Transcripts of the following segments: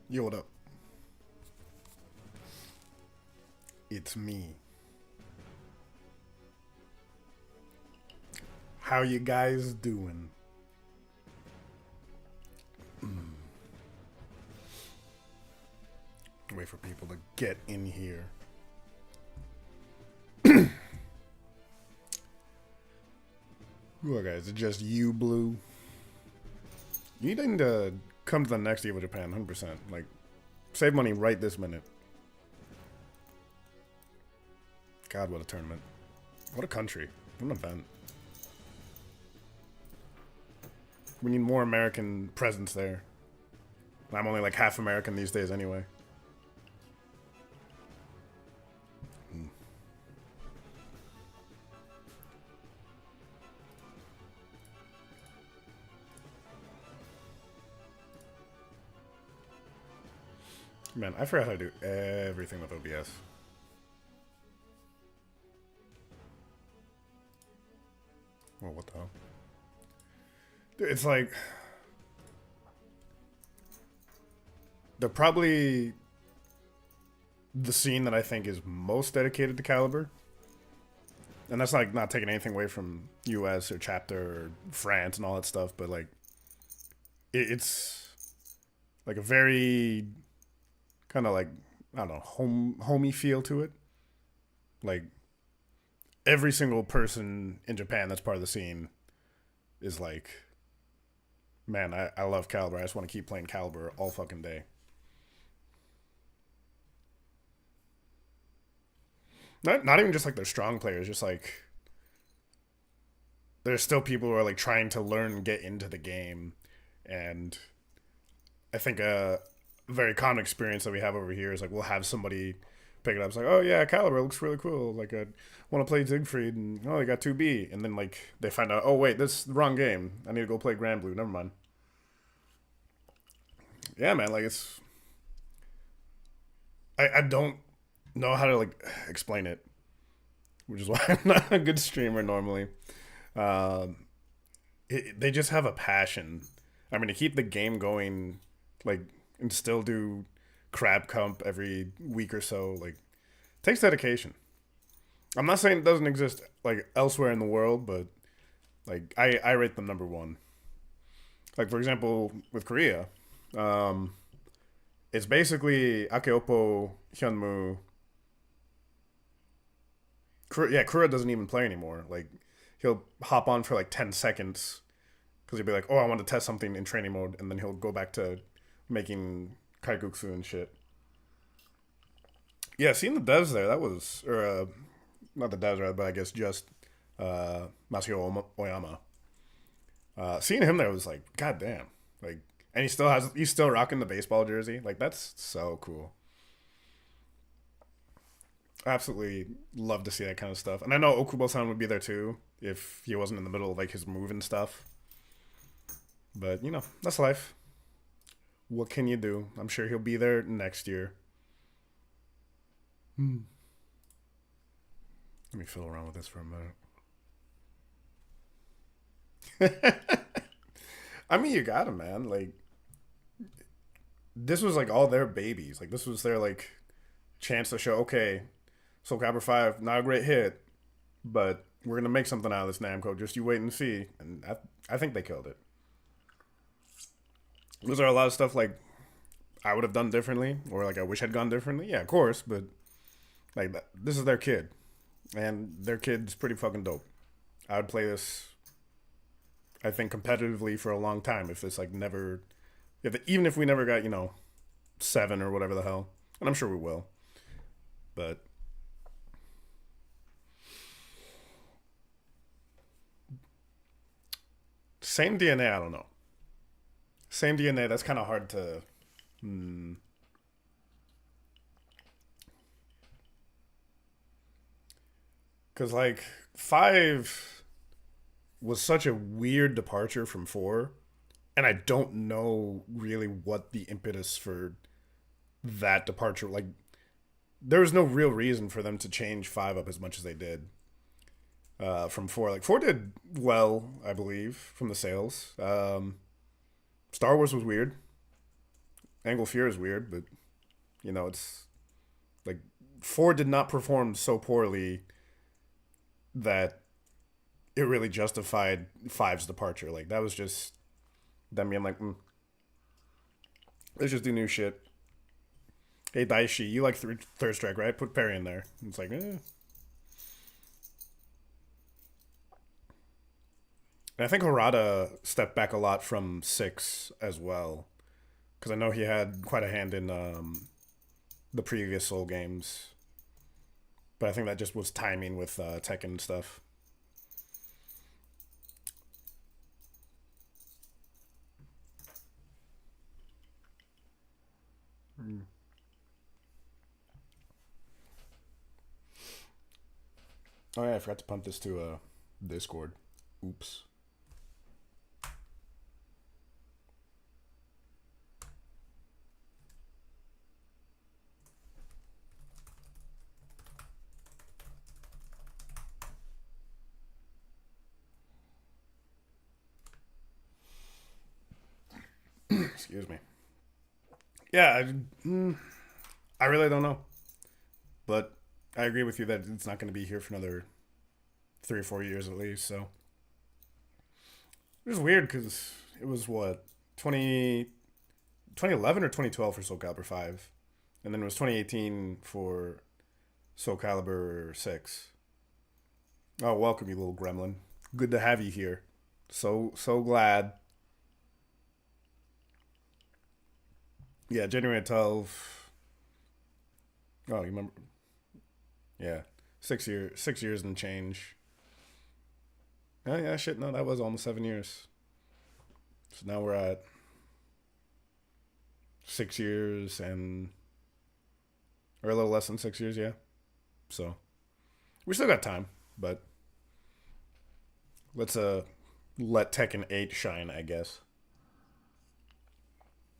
Yo, what up? It's me. How you guys doing? Wait for people to get in here. Look, guys, it's just you, Blue. You need to come to the next EVO Japan, 100%. Like, save money right this minute. God, what a tournament. What a country. What an event. We need more American presence there. I'm only like half American these days anyway. Man, I forgot how to do everything with OBS. Well, what the hell? Dude, it's like... They're probably the scene that I think is most dedicated to Caliber. And that's like not taking anything away from US or chapter or France and all that stuff, but like it's like a very kind of like I don't know, homey feel to it. Like every single person in Japan that's part of the scene is like, man, I love Caliber. I just want to keep playing Caliber all fucking day. Not even just like they're strong players, just like there's still people who are like trying to learn and get into the game. And I think a very common experience that we have over here is like we'll have somebody pick it up. It's like, oh yeah, Caliber looks really cool. Like I want to play Siegfried, and oh, they got 2B, and then like they find out, oh wait, this is the wrong game. I need to go play Grand Blue. Never mind. Yeah, man, like it's I don't know how to like explain it, which is why I'm not a good streamer normally. Um, they just have a passion. I mean, to keep the game going, like, and still do crab comp every week or so, like, takes dedication. I'm not saying it doesn't exist like elsewhere in the world, but like I rate them number one. Like for example, with Korea, um, it's basically Akeopo, Hyunmu. Yeah, Kura doesn't even play anymore. Like he'll hop on for like 10 seconds because he'll be like, "Oh, I want to test something in training mode," and then he'll go back to making kaikuksu and shit. Yeah, seeing the devs there, that was or not the devs, but I guess just Masahiro Oyama. Seeing him there was like, god damn, like, and he's still rocking the baseball jersey. Like that's so cool. Absolutely love to see that kind of stuff. And I know Okubo-san would be there too if he wasn't in the middle of like his move and stuff. But you know, that's life. What can you do? I'm sure he'll be there next year. Hmm. Let me fiddle around with this for a minute. I mean, you got him, man. Like, this was like all their babies. Like, this was their like chance to show, okay, Soul Calibur 5, not a great hit, but we're gonna make something out of this Namco. Just you wait and see. And I think they killed it. Was there a lot of stuff like I would have done differently, or like I wish had gone differently? Yeah, of course, but like this is their kid, and their kid's pretty fucking dope. I would play this, I think, competitively for a long time if this like never, even if we never got seven or whatever the hell, and I'm sure we will. But same DNA, I don't know. Same DNA, that's kind of hard to. Because like five was such a weird departure from four, and I don't know really what the impetus for that departure. Like there was no real reason for them to change five up as much as they did from four. Like four did well, I believe, from the sales. Star Wars was weird, Angle Fear is weird, but it's like 4 did not perform so poorly that it really justified five's departure. Like that was just them being like, let's just do new shit. Hey Daishi, you like third strike, right? Put parry in there. It's like, eh. And I think Harada stepped back a lot from 6 as well, because I know he had quite a hand in the previous Soul games. But I think that just was timing with Tekken and stuff. Oh yeah, I forgot to pump this to Discord. Oops. Excuse me. Yeah, I really don't know, but I agree with you that it's not going to be here for another 3 or 4 years at least. So it was weird because it was what 2011 or 2012 for Soul Calibur 5, and then it was 2018 for Soul Calibur 6. Oh, welcome, you little gremlin. Good to have you here. So glad. Yeah, January 12. Oh, you remember? Yeah, 6 years. 6 years and change. Oh yeah, shit. No, that was almost 7 years. So now we're at 6 years and or a little less than 6 years. Yeah. So we still got time, but let's let Tekken 8 shine, I guess.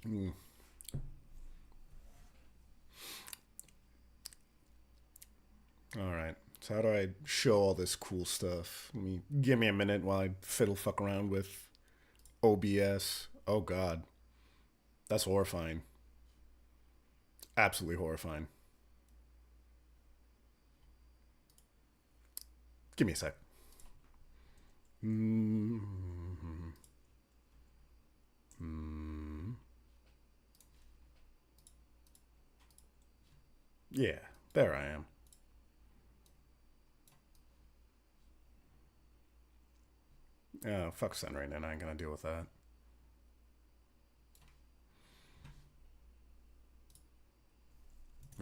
Mm. All right. So how do I show all this cool stuff? Give me a minute while I fiddle fuck around with OBS. Oh God, that's horrifying. Absolutely horrifying. Give me a sec. Mm-hmm. Mm-hmm. Yeah, there I am. Oh, fuck send right now. I ain't gonna deal with that.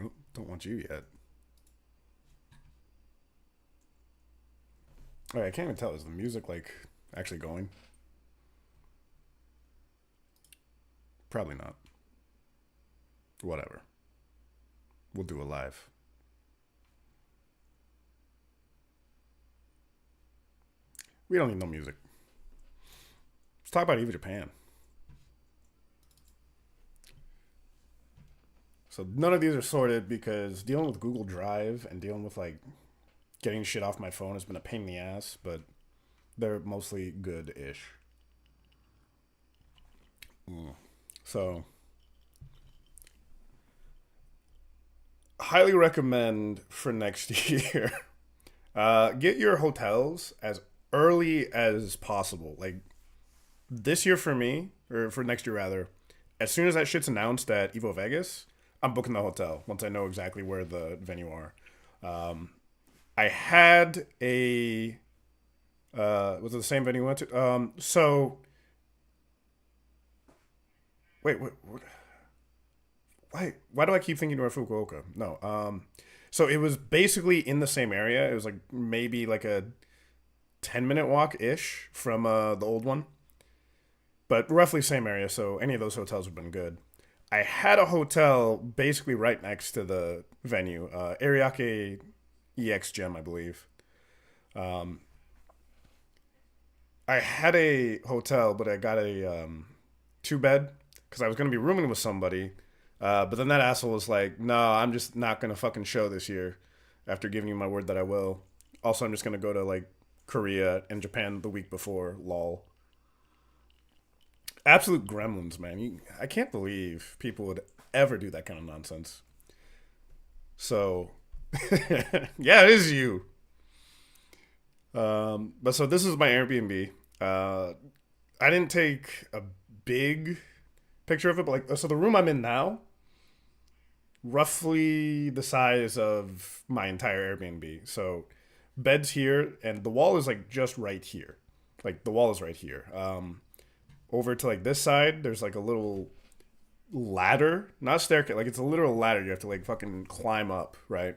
Oh, don't want you yet. Oh, I can't even tell. Is the music like actually going? Probably not. Whatever. We'll do a live. We don't need no music. Let's talk about EVO Japan. So none of these are sorted because dealing with Google Drive and dealing with like getting shit off my phone has been a pain in the ass, but they're mostly good-ish. So highly recommend for next year. Get your hotels as early as possible. Like this year for me, or for next year rather, as soon as that shit's announced at Evo Vegas, I'm booking the hotel once I know exactly where the venue are. I had a was it the same venue we went to? So wait, what? Why do I keep thinking you were Fukuoka? No. So it was basically in the same area. It was like maybe like a 10-minute walk ish from the old one, but roughly same area. So any of those hotels would have been good. I had a hotel basically right next to the venue, Ariake EX Gym, I believe. Um, I had a hotel, but I got a 2 bed because I was gonna be rooming with somebody. But then that asshole was like, "No, I'm just not gonna fucking show this year." After giving you my word that I will. Also, I'm just gonna go to like Korea and Japan the week before. Lol. Absolute gremlins, man. I can't believe people would ever do that kind of nonsense. So, yeah, it is you. But so this is my Airbnb. I didn't take a big picture of it, but like, so the room I'm in now, roughly the size of my entire Airbnb. So, bed's here, and the wall is like just right here. Like the wall is right here. Over to like this side, there's like a little ladder, not staircase. Like it's a literal ladder. You have to like fucking climb up, right?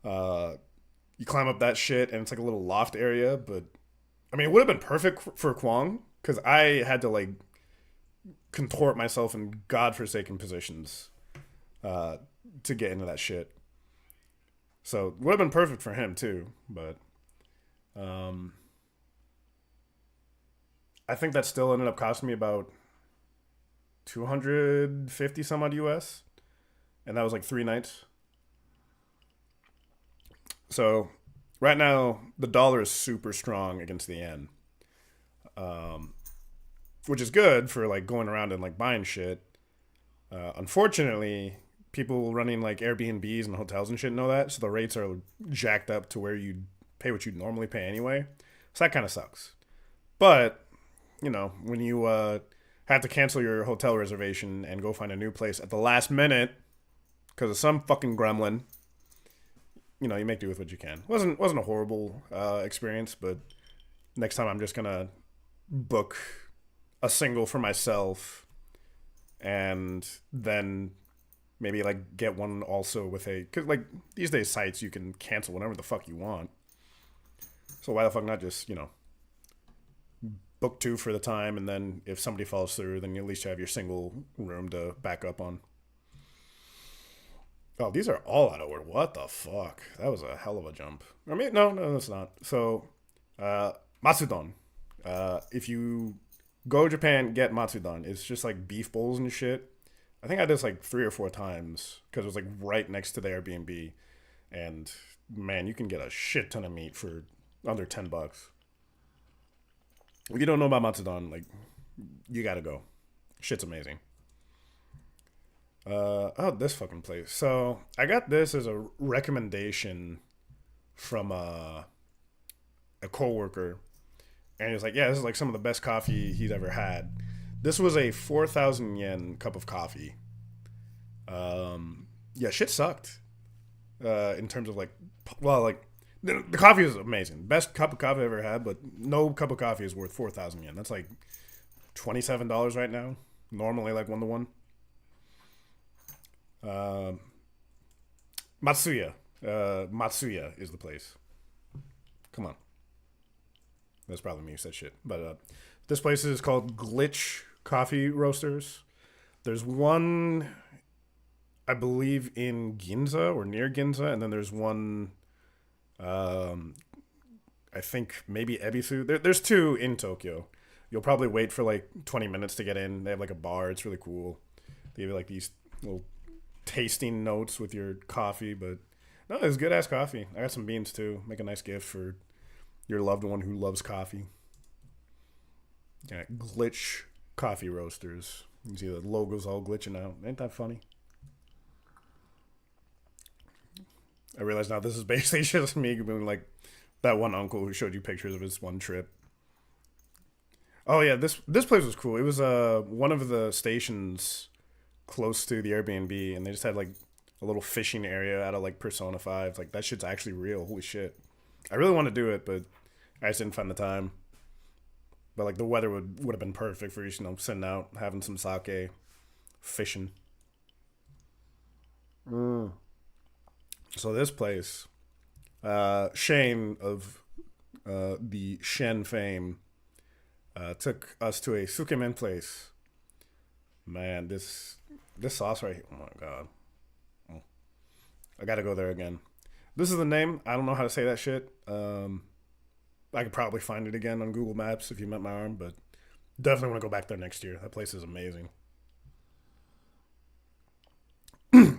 Uh, you climb up that shit, and it's like a little loft area. But I mean, it would have been perfect for Kwang because I had to like contort myself in godforsaken positions uh, to get into that shit. So it would have been perfect for him too. But um, I think that still ended up costing me about 250 some odd US, and that was like 3 nights. So right now the dollar is super strong against the yen, um, which is good for like going around and like buying shit. Unfortunately, people running like Airbnbs and hotels and shit know that, so the rates are jacked up to where you pay what you'd normally pay anyway. So that kind of sucks. But when you have to cancel your hotel reservation and go find a new place at the last minute because of some fucking gremlin, you make do with what you can. Wasn't a horrible experience, but next time I'm just gonna book a single for myself, and then maybe like get one also with a, because like these days sites you can cancel whenever the fuck you want. So why the fuck not just book two for the time, and then if somebody falls through, then you at least have your single room to back up on. Oh, these are all out of order. What the fuck? That was a hell of a jump. I mean, no, it's not. So, Matsudon. If you go to Japan, get Matsudon. It's just like beef bowls and shit. I think I did this like 3 or 4 times because it was like right next to the Airbnb. And man, you can get a shit ton of meat for under $10. If you don't know about Matsudon, like, you gotta go. Shit's amazing. Oh, this fucking place. So I got this as a recommendation from a coworker, and he was like, "Yeah, this is like some of the best coffee he's ever had." This was a 4,000 yen cup of coffee. Yeah, shit sucked. In terms of like, well, like the coffee was amazing, best cup of coffee I ever had, but no cup of coffee is worth 4,000 yen. That's like $27 right now. Normally like 1 to 1. Uh, Matsuya. Matsuya is the place. Come on. That's probably me who said shit. But this place is called Glitch Coffee Roasters. There's one, I believe, in Ginza or near Ginza, and then there's one, um, I think maybe Ebisu. There's two in Tokyo. You'll probably wait for like 20 minutes to get in. They have like a bar. It's really cool. They give you like these little tasting notes with your coffee, but no, it's good ass coffee. I got some beans too. Make a nice gift for your loved one who loves coffee. Yeah, Glitch Coffee Roasters. You see the logos all glitching out. Ain't that funny? I realize now this is basically just me being like that one uncle who showed you pictures of his one trip. Oh yeah, this place was cool. It was one of the stations close to the Airbnb, and they just had like a little fishing area out of like Persona 5. Like that shit's actually real. Holy shit. I really want to do it, but I just didn't find the time. But like the weather would have been perfect for sitting out, having some sake, fishing. Mm. So this place, Shane of the Shen fame, took us to a sukemen place. Man, this sauce right here. Oh my god. I gotta go there again. This is the name. I don't know how to say that shit. I could probably find it again on Google Maps if you met my arm, but definitely want to go back there next year. That place is amazing.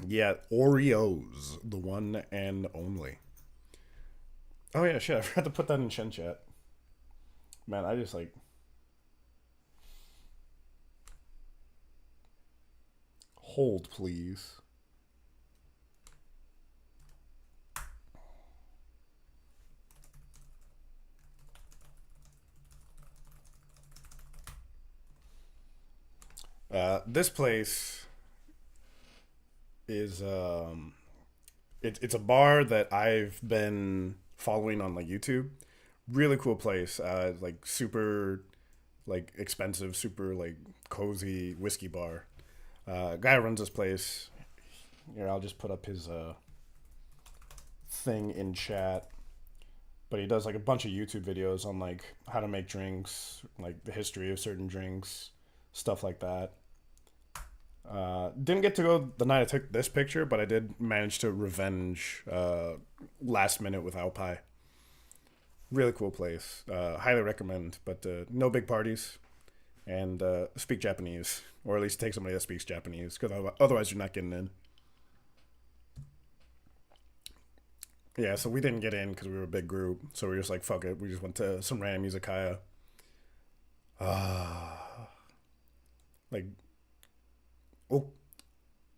Yeah, Oreos, the one and only. Oh yeah, shit. I forgot to put that in Shen chat. Man, I just like Hold, please. This place is it's a bar that I've been following on like YouTube. Really cool place. Like super like expensive, super like cozy whiskey bar. Guy who runs this place. Here, I'll just put up his thing in chat. But he does like a bunch of YouTube videos on like how to make drinks, like the history of certain drinks, stuff like that. Didn't get to go the night I took this picture, but I did manage to revenge last minute with Alpai. Really cool place. Highly recommend, but no big parties. And speak Japanese. Or at least take somebody that speaks Japanese, because otherwise you're not getting in. Yeah, so we didn't get in because we were a big group. So we were just like, fuck it. We just went to some random izakaya. Like, oh,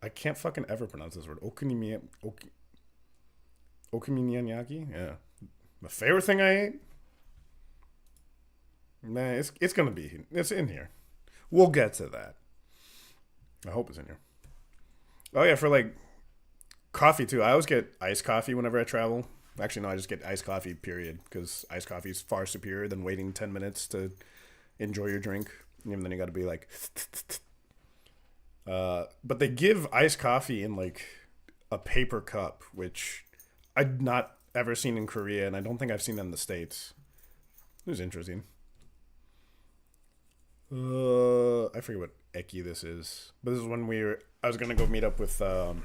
I can't fucking ever pronounce this word. Okonomiyaki? Yeah. My favorite thing I ate? Man, it's gonna be. It's in here. We'll get to that. I hope it's in here. Oh yeah, for like coffee too. I always get iced coffee whenever I travel. Actually, no, I just get iced coffee, period. Because iced coffee is far superior than waiting 10 minutes to enjoy your drink. And then you gotta be like... but they give iced coffee in like a paper cup, which I'd not ever seen in Korea, and I don't think I've seen that in the States. It was interesting. I forget what eki this is, but this is when I was gonna go meet up with the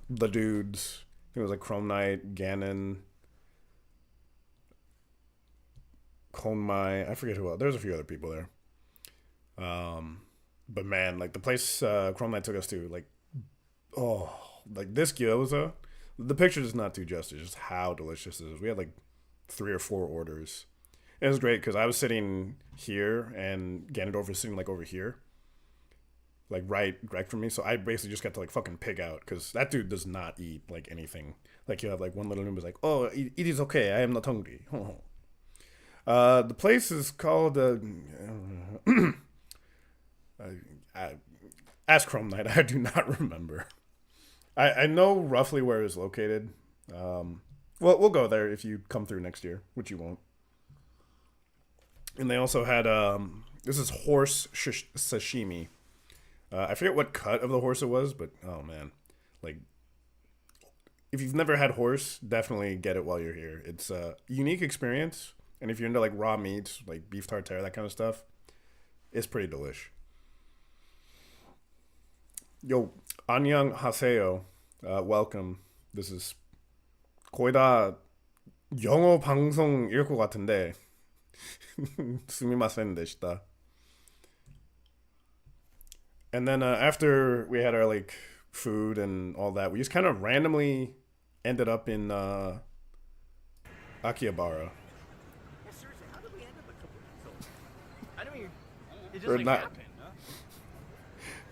dudes. I think it was like Chrome Knight, Ganon, Konmai. I forget who else. There's a few other people there. But man, like the place Chrome Knight took us to, like, oh, like this gyoza. The picture does not do justice, just how delicious it is. We had like 3 or 4 orders. It was great because I was sitting here and Ganondorf was sitting like over here, like right from me. So I basically just got to like fucking pig out because that dude does not eat like anything. Like you have like one little room is like, oh, it is okay. I am not hungry. The place is called. Ask Chrome Knight. I do not remember. I know roughly where it's located. Well, we'll go there if you come through next year, which you won't. And they also had this is horse sashimi. I forget what cut of the horse it was, but oh man, like if you've never had horse, definitely get it while you're here. It's a unique experience, and if you're into like raw meats, like beef tartare, that kind of stuff, it's pretty delish. Yo, 안녕 하세요. Welcome. This is 거의 다 영어 방송일 것 같은데. 스미마센 되시다. And then after we had our like food and all that, we just kind of randomly ended up in Akihabara. Seriously, how did we end up at Kabukicho? I mean, it just Or like not- happened, huh?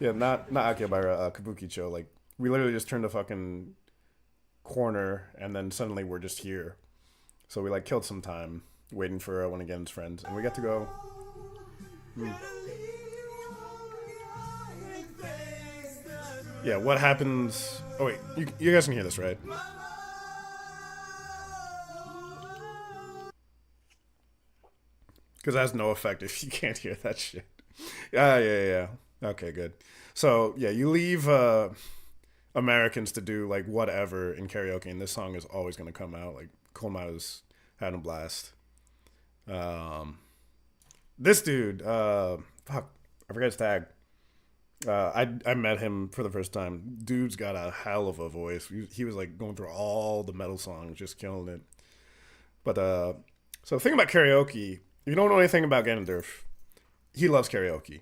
Yeah, not Akihabara, Kabukicho. Like we literally just turned a fucking corner and then suddenly we're just here. So we like killed some time waiting for one of Gen's friends, and we got to go. Yeah, what happens? Oh wait, you guys can hear this, right? Because it has no effect if you can't hear that shit. Yeah. Okay, good. So yeah, you leave Americans to do like whatever in karaoke, and this song is always gonna come out. Like Colmado's having a blast. This dude, fuck, I forgot his tag. I met him for the first time. Dude's got a hell of a voice. He was like going through all the metal songs, just killing it. But so the thing about karaoke, if you don't know anything about Ganondorf, he loves karaoke.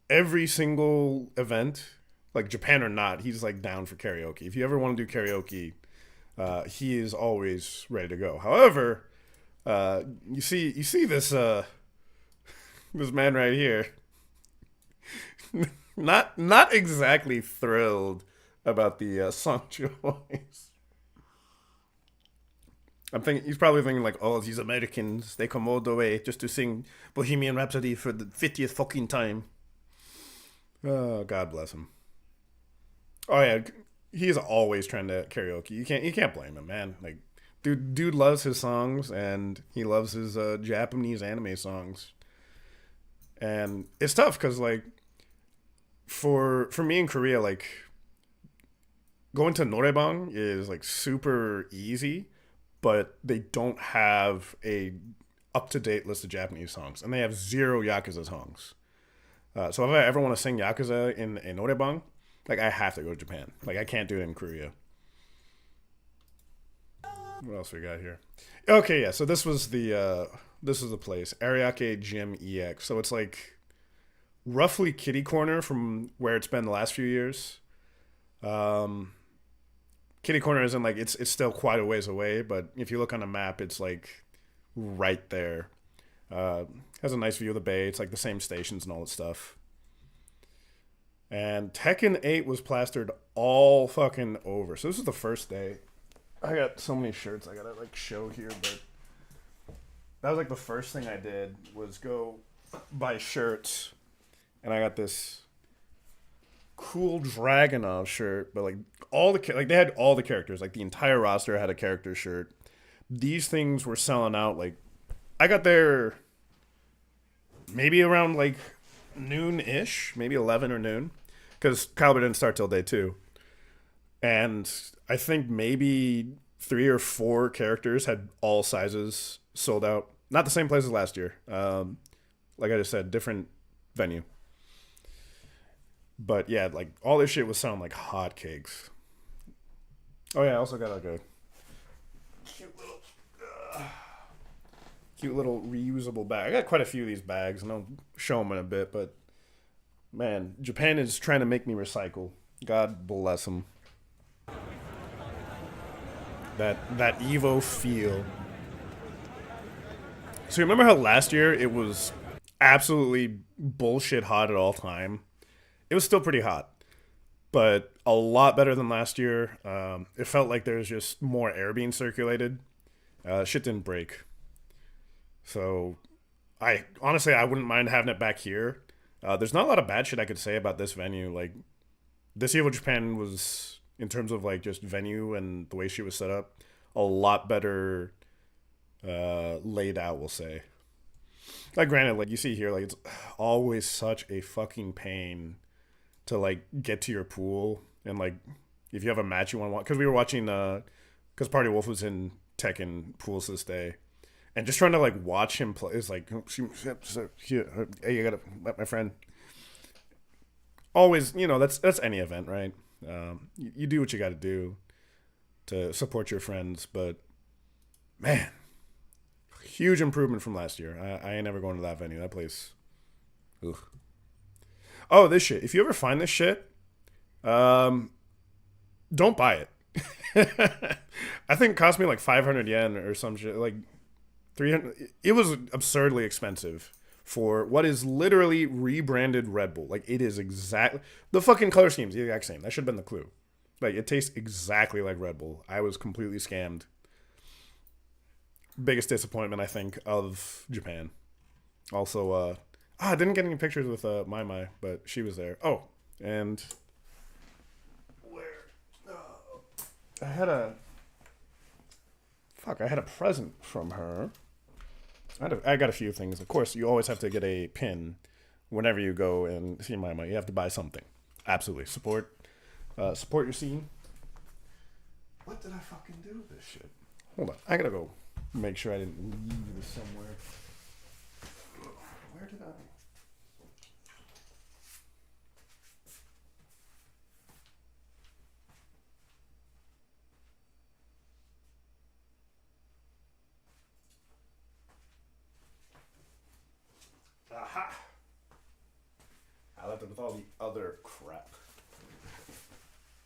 Every single event, like Japan or not, he's like down for karaoke. If you ever want to do karaoke, he is always ready to go. However, you see this this man right here. Not exactly thrilled about the song choice. I'm thinking he's probably thinking like, oh, these Americans, they come all the way just to sing Bohemian Rhapsody for the 50th fucking time. Oh, God bless him. Oh yeah, he's always trying to karaoke. You can't blame him, man. Like, dude loves his songs and he loves his Japanese anime songs. And it's tough because like for me in Korea, like going to norebang is like super easy, but they don't have a up to date list of Japanese songs, and they have zero Yakuza songs. So if I ever want to sing Yakuza in a norebang, like I have to go to Japan. Like I can't do it in Korea. What else we got here? Okay, yeah. So this was the place, Ariake Gym EX. So it's like roughly kitty corner from where it's been the last few years. Um, Kitty corner isn't like it's still quite a ways away, but if you look on the map, it's like right there. Uh, has a nice view of the bay. It's like the same stations and all that stuff. And Tekken 8 was plastered all fucking over. So this is the first day. I got so many shirts I gotta like show here, but that was like the first thing I did was go buy shirts, and I got this cool Dragonov shirt, but like like they had all the characters, like the entire roster had a character shirt. These things were selling out. Like I got there maybe around like noon ish, maybe 11 or noon, because Caliber didn't start till day two, and I think maybe 3 or 4 characters had all sizes sold out. Not the same place as last year. Like I just said, different venue. But yeah, like all this shit was selling like hotcakes. Oh yeah, I also got like a cute little, cute little reusable bag. I got quite a few of these bags, and I'll show them in a bit. But man, Japan is trying to make me recycle. God bless them. That EVO feel. So you remember how last year it was absolutely bullshit hot at all time? It was still pretty hot, but a lot better than last year. It felt like there was just more air being circulated. Shit didn't break. So I honestly I wouldn't mind having it back here. There's not a lot of bad shit I could say about this venue. Like this EVO Japan was, in terms of like just venue and the way she was set up, a lot better laid out, we'll say. Like granted, like you see here, like it's always such a fucking pain to like get to your pool, and like if you have a match you want to watch, because we were watching because Party Wolf was in Tekken pools this day, and just trying to like watch him play is like, hey, you gotta let my friend. Always, that's any event, right? You do what you got to do to support your friends, but man, huge improvement from last year. I ain't never going to that venue. That place, ugh. Oh, this shit. If you ever find this shit, don't buy it. I think it cost me like 500 yen or some shit. Like 300. It was absurdly expensive for what is literally rebranded Red Bull. Like it is exactly the fucking color scheme's the exact same. That should have been the clue. Like it tastes exactly like Red Bull. I was completely scammed. Biggest disappointment I think of Japan. Also, I didn't get any pictures with Mai, but she was there. Oh, and where? I had a present from her. I got a few things. Of course, you always have to get a pin whenever you go and see Mai. You have to buy something. Absolutely. Support your scene. What did I fucking do with this shit? Hold on. I gotta go make sure I didn't leave this somewhere. Where did I? Aha! I left it with all the other crap.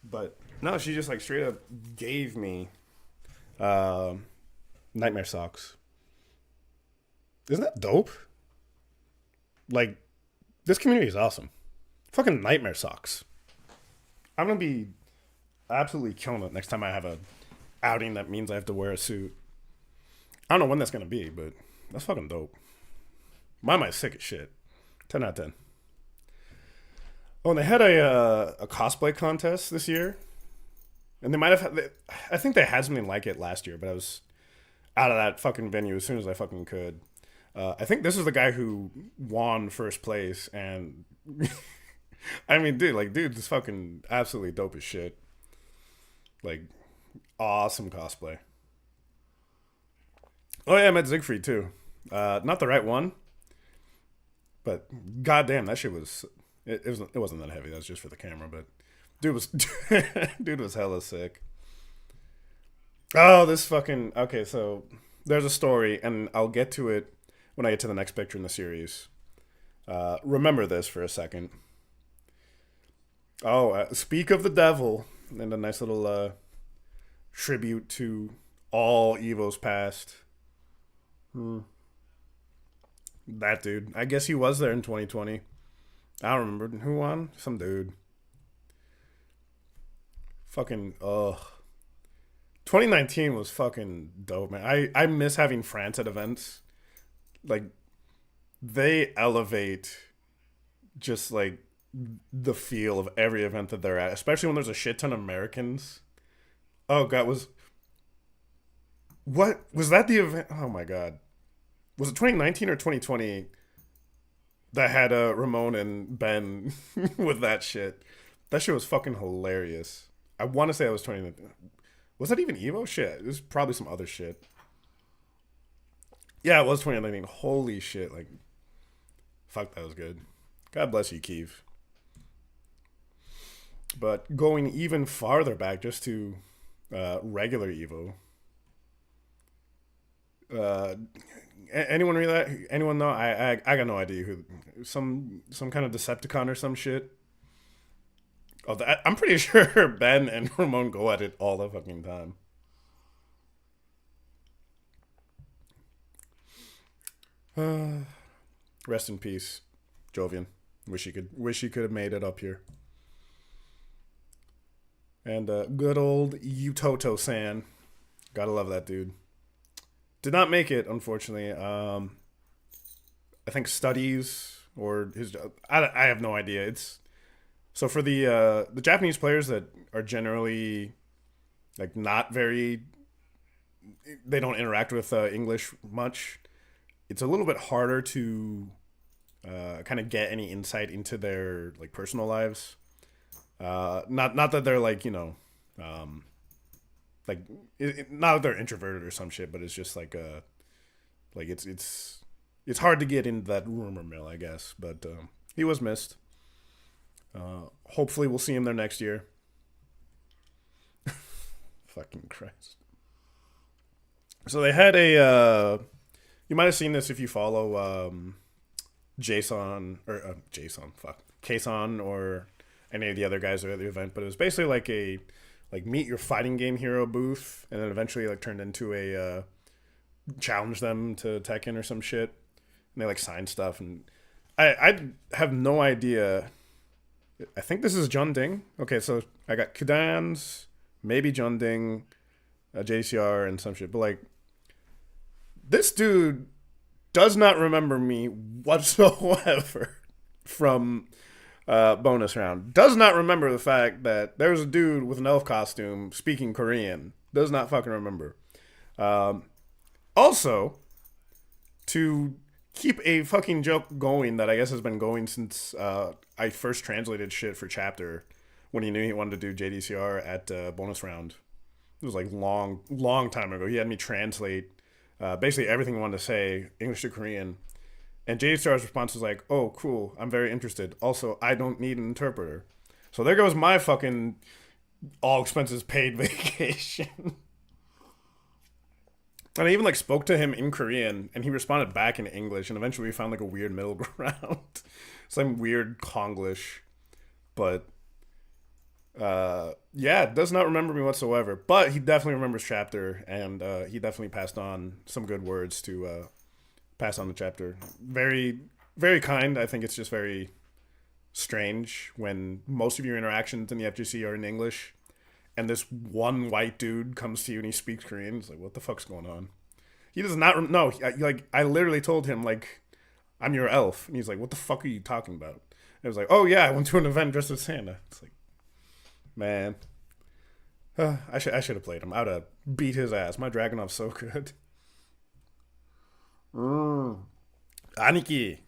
But no, she just like straight up gave me nightmare socks. Isn't that dope? Like, this community is awesome. Fucking nightmare socks. I'm gonna be absolutely killing it next time I have a outing that means I have to wear a suit. I don't know when that's gonna be, but that's fucking dope. My mind's sick as shit. 10 out of 10. Oh, and they had a cosplay contest this year, and they might have. I think they had something like it last year, but I was out of that fucking venue as soon as I fucking could. I think this is the guy who won first place, and I mean, dude, this fucking absolutely dope as shit. Like, awesome cosplay. Oh yeah, I met Siegfried too. Not the right one, but goddamn, that shit was. It wasn't that heavy. That was just for the camera, but dude was dude was hella sick. Oh, this fucking okay. So there's a story, and I'll get to it when I get to the next picture in the series. Remember this for a second. Oh, speak of the devil, and a nice little tribute to all Evos past. That dude. I guess he was there in 2020. I don't remember who won. Some dude. Fucking 2019 was fucking dope, man. I miss having France at events. Like, they elevate just like the feel of every event that they're at, especially when there's a shit ton of Americans. Oh god, what was that the event? Oh my god, was it 2019 or 2020 that had Ramon and Ben with that shit? That shit was fucking hilarious. I want to say it was 2019. Was that even Evo? Shit, it was probably some other shit. Yeah, it was 2019. Holy shit, like, fuck, that was good. God bless you, Keeve. But going even farther back, just to regular Evo. Anyone read that? Anyone know? I got no idea who. Some kind of Decepticon or some shit. Oh, I'm pretty sure Ben and Ramon go at it all the fucking time. Rest in peace, Jovian. Wish he could have made it up here. And good old Utoto San. Gotta love that dude. Did not make it, unfortunately. I think studies or his. I have no idea. It's so for the Japanese players that are generally like not very. They don't interact with English much. It's a little bit harder to kind of get any insight into their like personal lives. Not that they're like like not that they're introverted or some shit, but it's just like like it's hard to get into that rumor mill, I guess. But he was missed. Hopefully, we'll see him there next year. Fucking Christ. So they had a. You might have seen this if you follow Jason or Jason, fuck, Kason or any of the other guys at the event. But it was basically like a meet your fighting game hero booth, and then eventually like turned into a challenge them to Tekken or some shit, and they like signed stuff. And I have no idea. I think this is John Ding. Okay, so I got Kudans, maybe John Ding, JCR, and some shit. But like, this dude does not remember me whatsoever from bonus round. Does not remember the fact that there was a dude with an elf costume speaking Korean. Does not fucking remember. Also, to keep a fucking joke going that I guess has been going since I first translated shit for Chapter when he knew he wanted to do JDCR at bonus round. It was like long time ago. He had me translate basically everything he wanted to say, English to Korean. And JDCR's response was like, oh, cool, I'm very interested. Also, I don't need an interpreter. So there goes my fucking all expenses paid vacation. And I even like spoke to him in Korean, and he responded back in English, and eventually we found like a weird middle ground. Some weird Konglish. But yeah, does not remember me whatsoever. But he definitely remembers Chapter, and he definitely passed on some good words to pass on the Chapter. Very, very kind. I think it's just very strange when most of your interactions in the FGC are in English, and this one white dude comes to you and he speaks Korean. It's like, what the fuck's going on? He does not know. Like, I literally told him, like, I'm your elf. And he's like, what the fuck are you talking about? And I was like, oh, yeah, I went to an event dressed as Santa. It's like, man. I should have played him. I would have beat his ass. My Dragonov's so good. Aniki.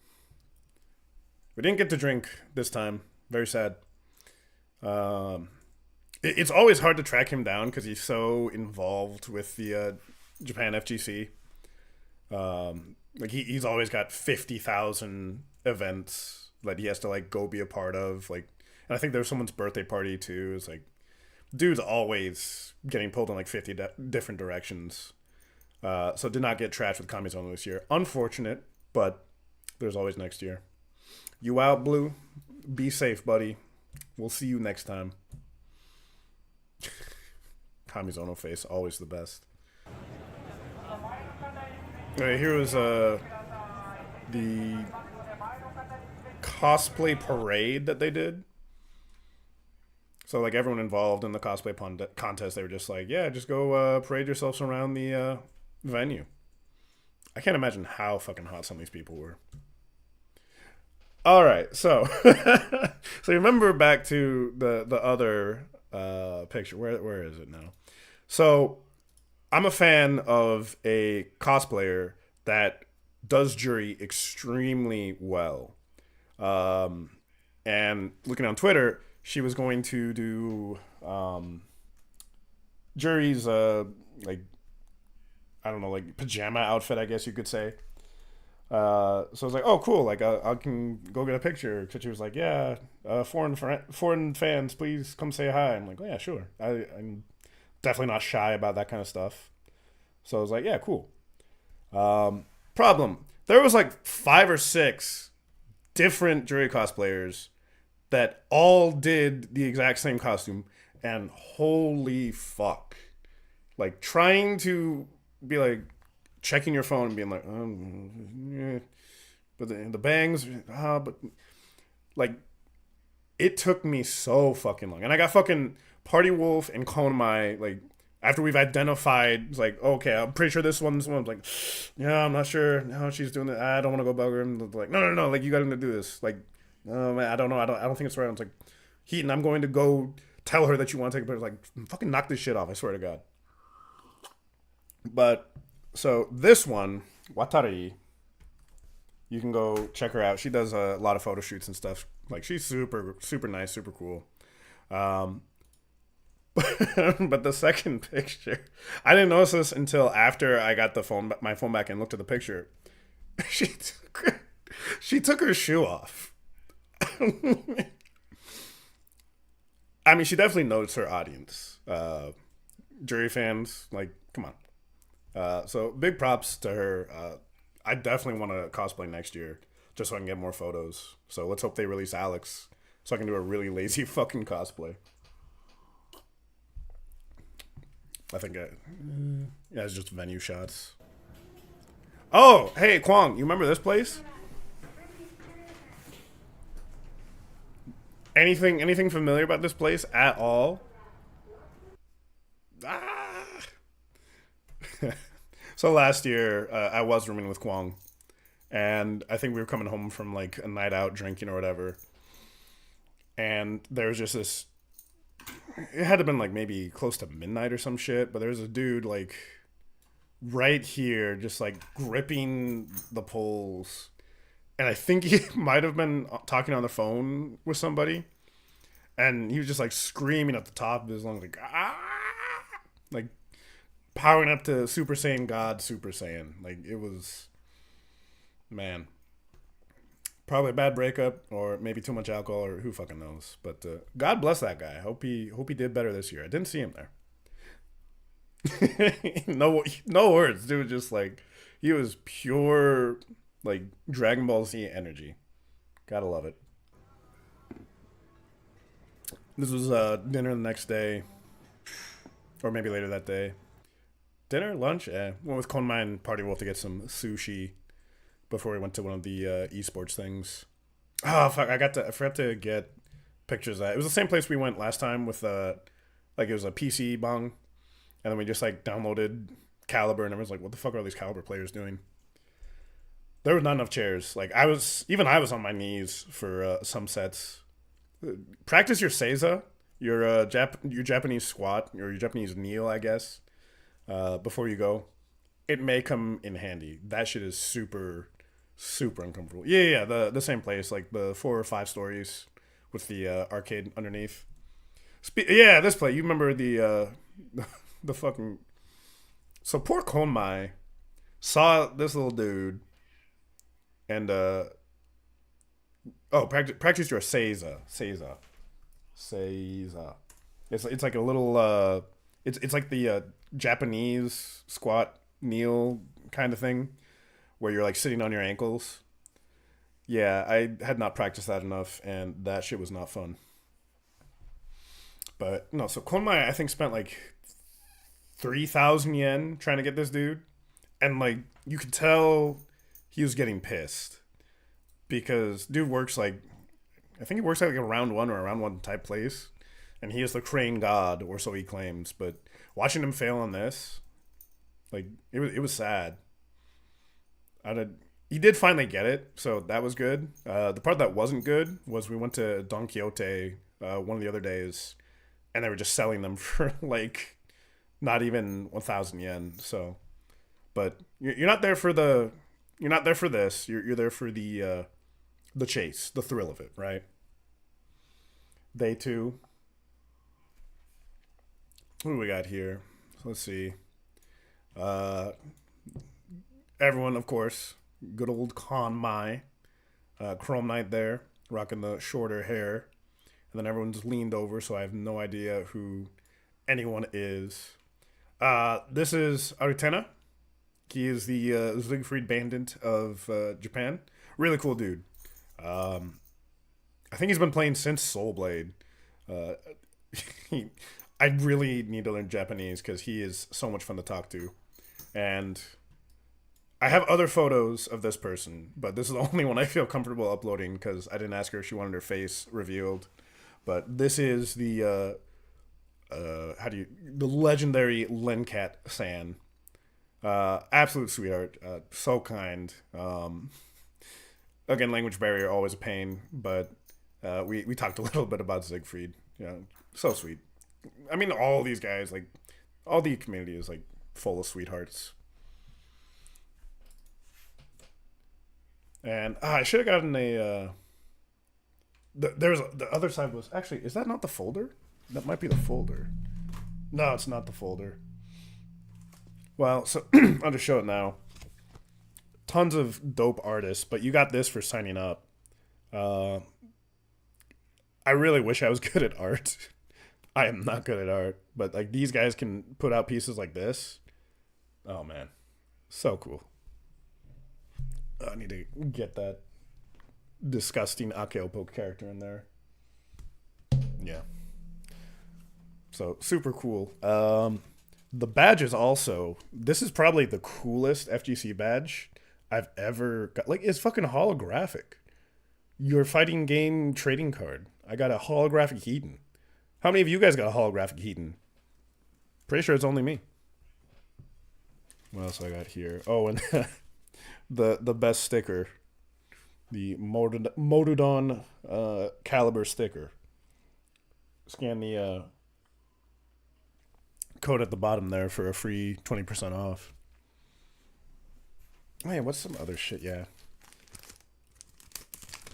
We didn't get to drink this time. Very sad. It's always hard to track him down because he's so involved with the Japan FGC. Like he's always got 50,000 events that he has to like go be a part of. Like, and I think there was someone's birthday party too. It's like, dude's always getting pulled in like 50 different directions. So did not get trashed with Kamizono this year. Unfortunate, but there's always next year. You out, Blue? Be safe, buddy. We'll see you next time. Kamizono face, always the best. Alright, here was the cosplay parade that they did. So like everyone involved in the cosplay contest, they were just like, yeah, just go parade yourselves around the venue. I can't imagine how fucking hot some of these people were. All right, so so remember back to the other picture. Where is it now? So I'm a fan of a cosplayer that does jury extremely well. And looking on Twitter, she was going to do jury's like, I don't know, like pajama outfit, I guess you could say. So I was like, oh, cool. Like, I can go get a picture. So she was like, yeah, foreign fans, please come say hi. I'm like, oh, yeah, sure. I'm definitely not shy about that kind of stuff. So I was like, yeah, cool. Problem. There was like 5 or 6 different jury cosplayers that all did the exact same costume. And holy fuck. Like, trying to be like, checking your phone and being like, yeah. But the bangs, but like, it took me so fucking long. And I got fucking Party Wolf and Konmai, like, after we've identified, it's like, okay, I'm pretty sure this one's one. I'm like, yeah, I'm not sure how she's doing it. I don't want to go bug her. And like, no, like, you got him to do this. Like, man, I don't know. I don't think it's right. I'm like, Heaton, I'm going to go tell her that you want to take a picture. Like, fucking knock this shit off. I swear to God. But so this one, Watari, you can go check her out. She does a lot of photo shoots and stuff. Like, she's super, super nice, super cool. But the second picture, I didn't notice this until after I got my phone back and looked at the picture. She took her shoe off. I mean, she definitely knows her audience. Jury fans, like, come on. So big props to her. I definitely want to cosplay next year just so I can get more photos. So let's hope they release Alex so I can do a really lazy fucking cosplay. I think yeah, it's just venue shots. Oh, hey, Kwong, you remember this place? Anything familiar about this place at all? Ah. So last year, I was rooming with Kwong, and I think we were coming home from like a night out drinking or whatever, and there was just this. It had to have been like maybe close to midnight or some shit, but there was a dude like right here, just like gripping the poles, and I think he might have been talking on the phone with somebody, and he was just like screaming at the top of his lungs, like ah, like powering up to Super Saiyan God, Super Saiyan. Like, it was, man, probably a bad breakup or maybe too much alcohol or who fucking knows. But God bless that guy. Hope he did better this year. I didn't see him there. no words, dude. Just like, he was pure like Dragon Ball Z energy. Gotta love it. This was dinner the next day, or maybe later that day. Dinner, lunch, went with Konmai and Party Wolf to get some sushi before we went to one of the esports things. Oh fuck! I forgot to get pictures of that. It was the same place we went last time with like it was a PC bong, and then we just like downloaded Caliber, and everyone's like, "What the fuck are all these Caliber players doing?" There was not enough chairs. Like I was on my knees for some sets. Practice your seiza, your Japanese squat, or your Japanese kneel, I guess, before you go. It may come in handy. That shit is super uncomfortable. Yeah, yeah, yeah, the same place, like the 4 or 5 stories with the arcade underneath. Yeah, this place. You remember the fucking. So poor Konmai saw this little dude and oh, practice your seiza. It's like a little it's like the Japanese squat kneel kind of thing where you're like sitting on your ankles. Yeah, I had not practiced that enough, and that shit was not fun. But no, so Konmai I think spent like 3,000 yen trying to get this dude, and like you could tell he was getting pissed because dude works like I think he works at like a round one or a round one type place, and he is the crane god or so he claims. But watching him fail on this, like it was sad. I did, he did finally get it, so that was good. The part that wasn't good was we went to Don Quixote one of the other days, and they were just selling them for like not even 1,000 yen. So, but you're not there for the you're not there for this. You're there for the chase, the thrill of it, right? Day two. What do we got here? Let's see. Uh, Everyone, of course, good old Con Mai, Chrome Knight there, rocking the shorter hair, and then everyone's leaned over, so I have no idea who anyone is. This is Arutena. He is the Siegfried Bandit of Japan. Really cool dude. Um, I think he's been playing since Soul Blade. Uh, he, I really need to learn Japanese because he is so much fun to talk to. And I have other photos of this person, but this is the only one I feel comfortable uploading because I didn't ask her if she wanted her face revealed. But this is the legendary Lencat San. Absolute sweetheart. So kind. Again, language barrier always a pain, but we talked a little bit about Siegfried. So sweet. I mean, all these guys, like, all the community is like full of sweethearts. And I should have gotten a. There's the other side was actually, is that not the folder? That might be the folder. No, it's not the folder. Well, so I'll just show it now. Tons of dope artists, but you got this for signing up. Uh, I really wish I was good at art. I am not good at art, but like these guys can put out pieces like this. Oh man, so cool. I need to get that disgusting Akeopo character in there. Yeah. So super cool. The badge is also this is probably the coolest FGC badge I've ever got. Like it's fucking holographic. Your fighting game trading card. I got a holographic Heaton. How many of you guys got a holographic Heaton? Pretty sure it's only me. What else I got here? Oh, and the best sticker, the Modudon Caliber sticker. Scan the code at the bottom there for a free 20% off. Man, what's some other shit? Yeah.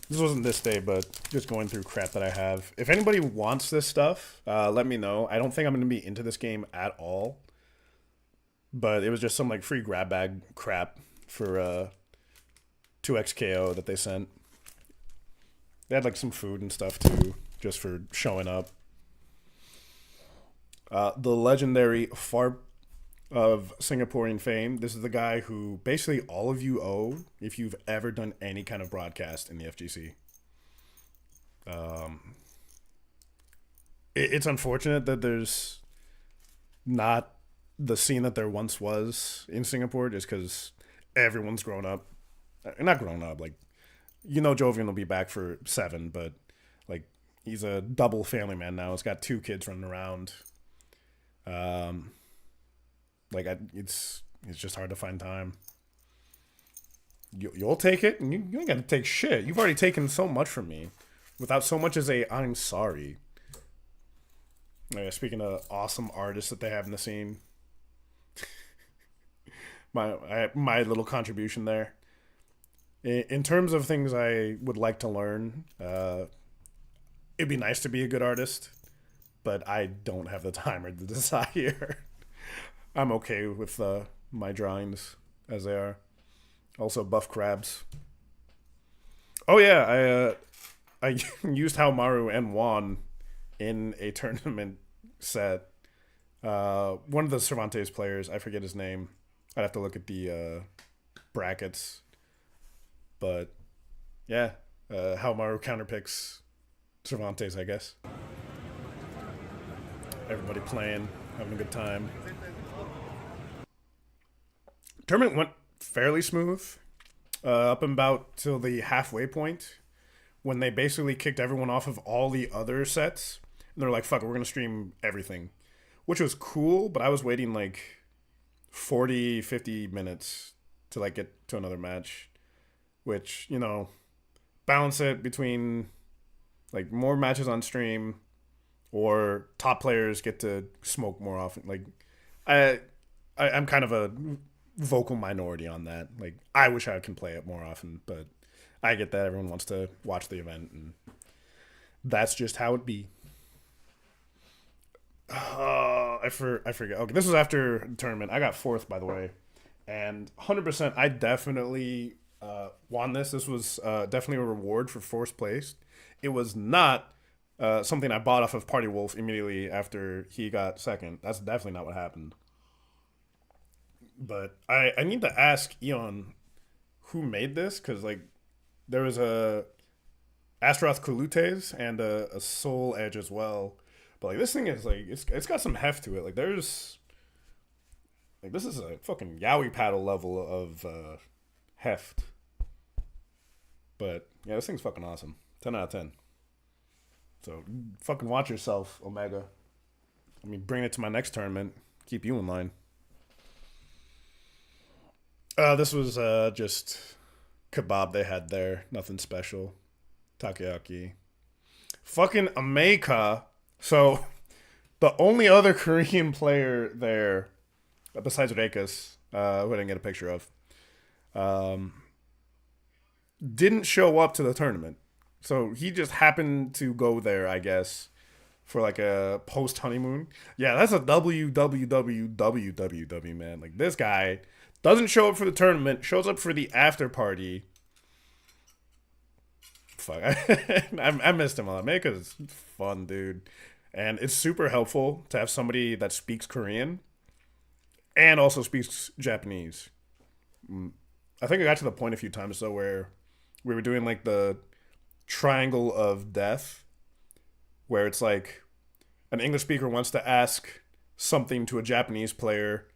This wasn't this day, but just going through crap that I have. If anybody wants this stuff, let me know. I don't think I'm going to be into this game at all. But it was just some like free grab bag crap for 2XKO that they sent. They had like some food and stuff too, just for showing up. The legendary Farp of Singaporean fame. This is the guy who basically all of you owe if you've ever done any kind of broadcast in the FGC. It's unfortunate that there's not the scene that there once was in Singapore just because everyone's grown up. Not grown up, like you know Jovian will be back for 7, but like he's a double family man now. He's got 2 kids running around. It's just hard to find time. You'll take it, and you ain't got to take shit. You've already taken so much from me, without so much as a "I'm sorry." Speaking of awesome artists that they have in the scene, my little contribution there. In terms of things I would like to learn, it'd be nice to be a good artist, but I don't have the time or the desire. I'm okay with my drawings as they are. Also, buff crabs. Oh yeah, I used Haomaru and Juan in a tournament set. One of the Cervantes players, I forget his name. I'd have to look at the brackets. But yeah, Haomaru counterpicks Cervantes, I guess. Everybody playing, having a good time. Tournament went fairly smooth up and about till the halfway point when they basically kicked everyone off of all the other sets. And they're like, fuck it, we're going to stream everything. Which was cool, but I was waiting like 40, 50 minutes to like get to another match. Which, you know, balance it between like more matches on stream or top players get to smoke more often. Like I'm kind of a vocal minority on that. Like I wish I can play it more often, but I get that everyone wants to watch the event and that's just how it be. I forget. Okay, this was after the tournament. I got 4th, by the way, and 100%. I definitely won this. This was definitely a reward for 4th place. It was not something I bought off of Party Wolf immediately after he got 2nd. That's definitely not what happened. But I need to ask Eon who made this, because like there was a Astaroth Kulutes and a Soul Edge as well. But like this thing is like it's got some heft to it. Like there's like this is a fucking yaoi paddle level of heft. But yeah, this thing's fucking awesome. 10 out of 10. So fucking watch yourself, Omega. I mean, bring it to my next tournament. Keep you in line. This was just kebab they had there. Nothing special. Takoyaki. Fucking America. So, the only other Korean player there, besides Rekas, who I didn't get a picture of, didn't show up to the tournament. So, he just happened to go there, I guess, for like a post-honeymoon. Yeah, that's a WWWWWW, man. Like, this guy doesn't show up for the tournament, shows up for the after party. Fuck, I missed him a lot. America's fun, dude. And it's super helpful to have somebody that speaks Korean and also speaks Japanese. I think I got to the point a few times, though, where we were doing like the triangle of death, where it's like an English speaker wants to ask something to a Japanese player,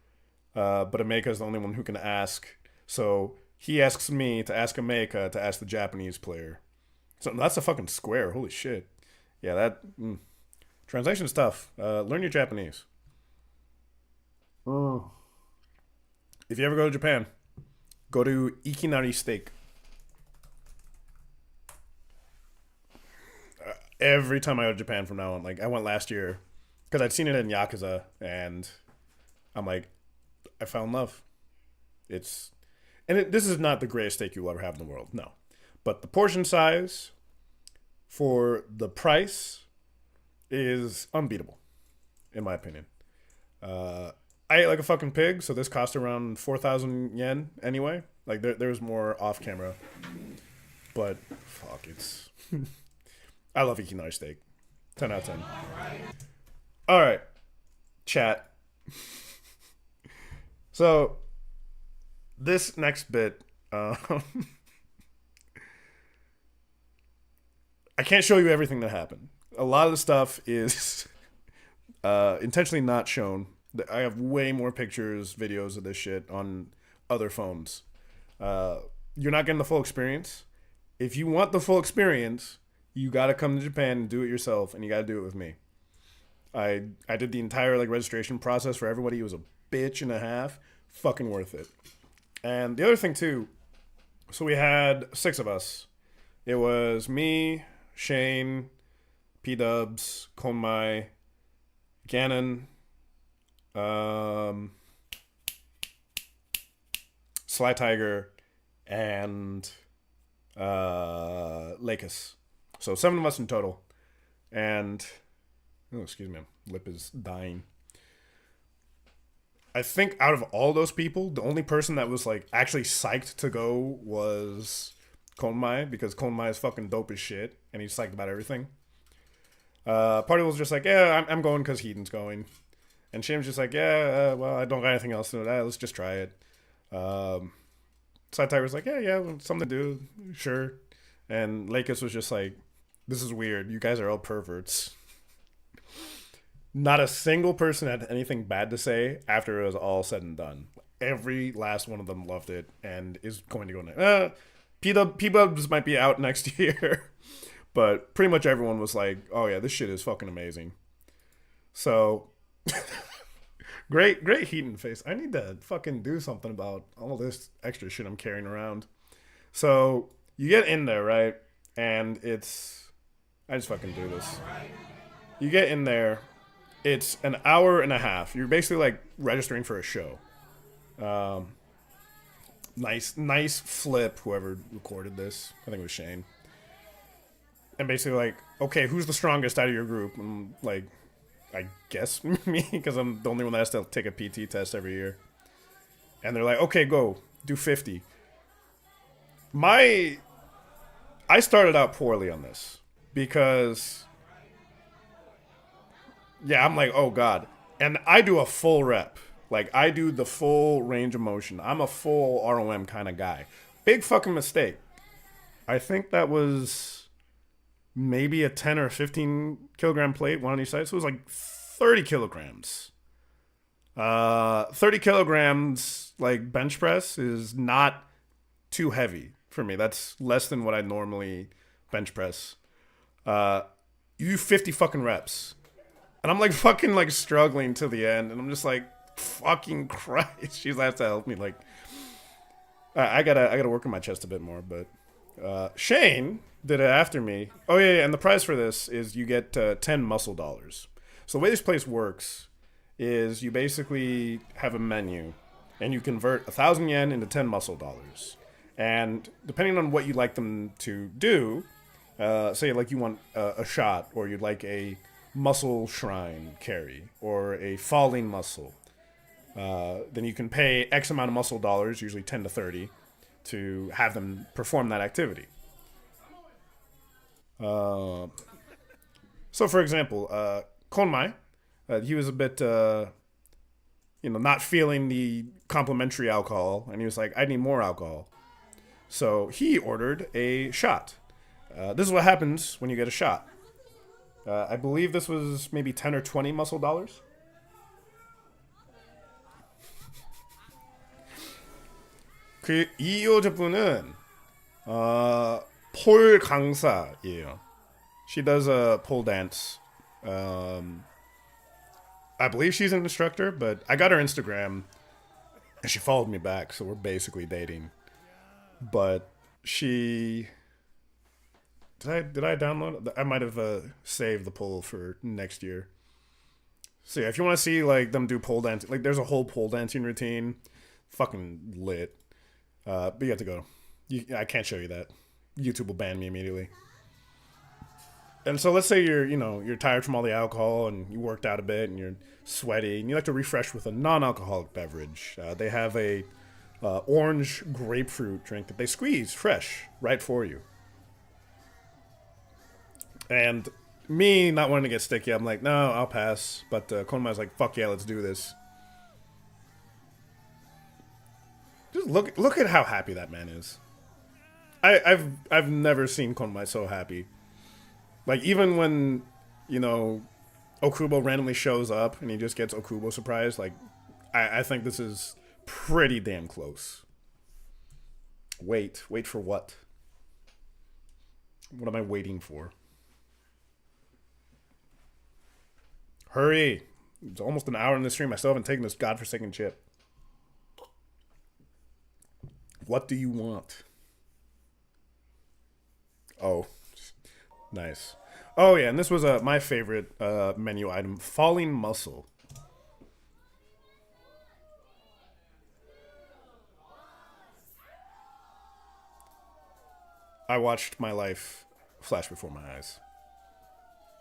but Ameka is the only one who can ask. So he asks me to ask Ameka to ask the Japanese player. So that's a fucking square. Holy shit. Yeah, that... Translation is tough. Learn your Japanese. Oh. If you ever go to Japan, go to Ikinari Steak. Every time I go to Japan from now on, like I went last year, because I'd seen it in Yakuza, and I'm like, I fell in love. This is not the greatest steak you'll ever have in the world, no. But the portion size for the price is unbeatable, in my opinion. I ate like a fucking pig, so this cost around 4,000 yen anyway. Like, there's more off camera. But, fuck, it's... I love Ikinari steak. 10 out of 10. Alright. Chat. So, this next bit... I can't show you everything that happened. A lot of the stuff is intentionally not shown. I have way more pictures, videos of this shit on other phones. You're not getting the full experience. if you want the full experience, you got to come to Japan and do it yourself, and you got to do it with me. I did the entire like registration process for everybody. It was a bitch and a half. Fucking worth it. And the other thing too, so we had 6 of us. It was me, Shane, P Dubs, Konmai, Gannon, Sly Tiger, and Lakis. So 7 of us in total. And oh, excuse me, lip is dying. I think out of all those people, the only person that was like actually psyched to go was Konmai, because Konmai is fucking dope as shit and he's psyched about everything. Party was just like, yeah, I'm going because Heaton's going. And Shane's just like, yeah, well, I don't got anything else to do. Let's just try it. Satire was like, yeah, something to do, sure. And Lakis was just like, this is weird. You guys are all perverts. Not a single person had anything bad to say after it was all said and done. Every last one of them loved it and is going to go next. P-Dubs might be out next year. But pretty much everyone was like, oh yeah, this shit is fucking amazing. So, great Heaton face. I need to fucking do something about all this extra shit I'm carrying around. So, you get in there, right? And it's... I just fucking do this. You get in there. It's an hour and a half. You're basically like registering for a show. Nice flip, whoever recorded this. I think it was Shane. And basically like, okay, who's the strongest out of your group? And like, I guess me, because I'm the only one that has to take a PT test every year. And they're like, okay, go, do 50. I started out poorly on this because, yeah, I'm like, oh God. And I do a full rep. Like, I do the full range of motion. I'm a full ROM kind of guy. Big fucking mistake. I think that was maybe a 10 or 15 kilogram plate, one on each side. So it was like 30 kilograms. 30 kilograms, like, bench press is not too heavy for me. That's less than what I normally bench press. You do 50 fucking reps. And I'm like fucking like struggling to the end. And I'm just like, fucking Christ. She's has to help me. Like, I gotta work on my chest a bit more. But Shane did it after me. Oh yeah, and the prize for this is you get 10 muscle dollars. So the way this place works is you basically have a menu and you convert 1,000 yen into 10 muscle dollars. And depending on what you'd like them to do, say like you want a shot, or you'd like a muscle shrine carry, or a falling muscle, then you can pay X amount of muscle dollars, usually 10 to 30, to have them perform that activity. So for example, Konmai, he was a bit, not feeling the complimentary alcohol, and he was like, I need more alcohol. So he ordered a shot. This is what happens when you get a shot. I believe this was maybe 10 or 20 muscle dollars. 이 여자분은 폴 강사예요. She does a pole dance. I believe she's an instructor, but I got her Instagram and she followed me back, so we're basically dating. But she... Did I download it? I might have saved the poll for next year. So yeah, if you want to see like them do pole dancing, like there's a whole pole dancing routine, fucking lit. But you have to go. I can't show you that. YouTube will ban me immediately. And so let's say you're tired from all the alcohol and you worked out a bit and you're sweaty and you like to refresh with a non-alcoholic beverage. They have a orange grapefruit drink that they squeeze fresh right for you. And me not wanting to get sticky, I'm like, no, I'll pass. But Konmai's like, fuck yeah, let's do this. Just look at how happy that man is. I've never seen Konmai so happy. Like, even when, Okubo randomly shows up and he just gets Okubo surprised, like, I think this is pretty damn close. Wait for what? What am I waiting for? Hurry. It's almost an hour in the stream. I still haven't taken this godforsaken chip. What do you want? Oh, nice. Oh yeah, and this was my favorite menu item: falling muscle. I watched my life flash before my eyes.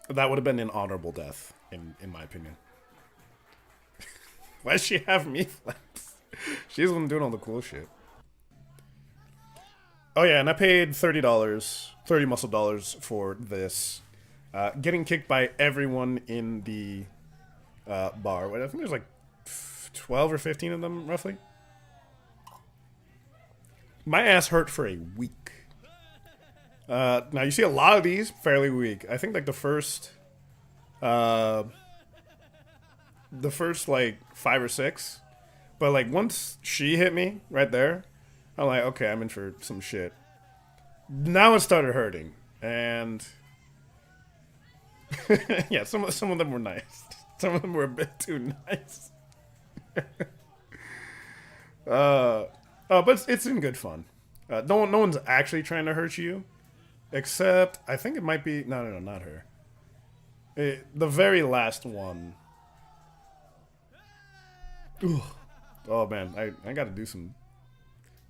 That would have been an honorable death, in my opinion. Why does she have me flaps? She's the one doing all the cool shit. Oh yeah, and I paid $30, 30 muscle dollars for this. Getting kicked by everyone in the bar. I think there's like 12 or 15 of them, roughly. My ass hurt for a week. Now you see a lot of these fairly weak. I think like the first like 5 or 6, but like once she hit me right there, I'm like, okay, I'm in for some shit. Now it started hurting, and yeah, some of them were nice. Some of them were a bit too nice. But it's in good fun. No one's actually trying to hurt you. Except, I think it might be... No, not her. The very last one. Ugh. Oh, man. I gotta do some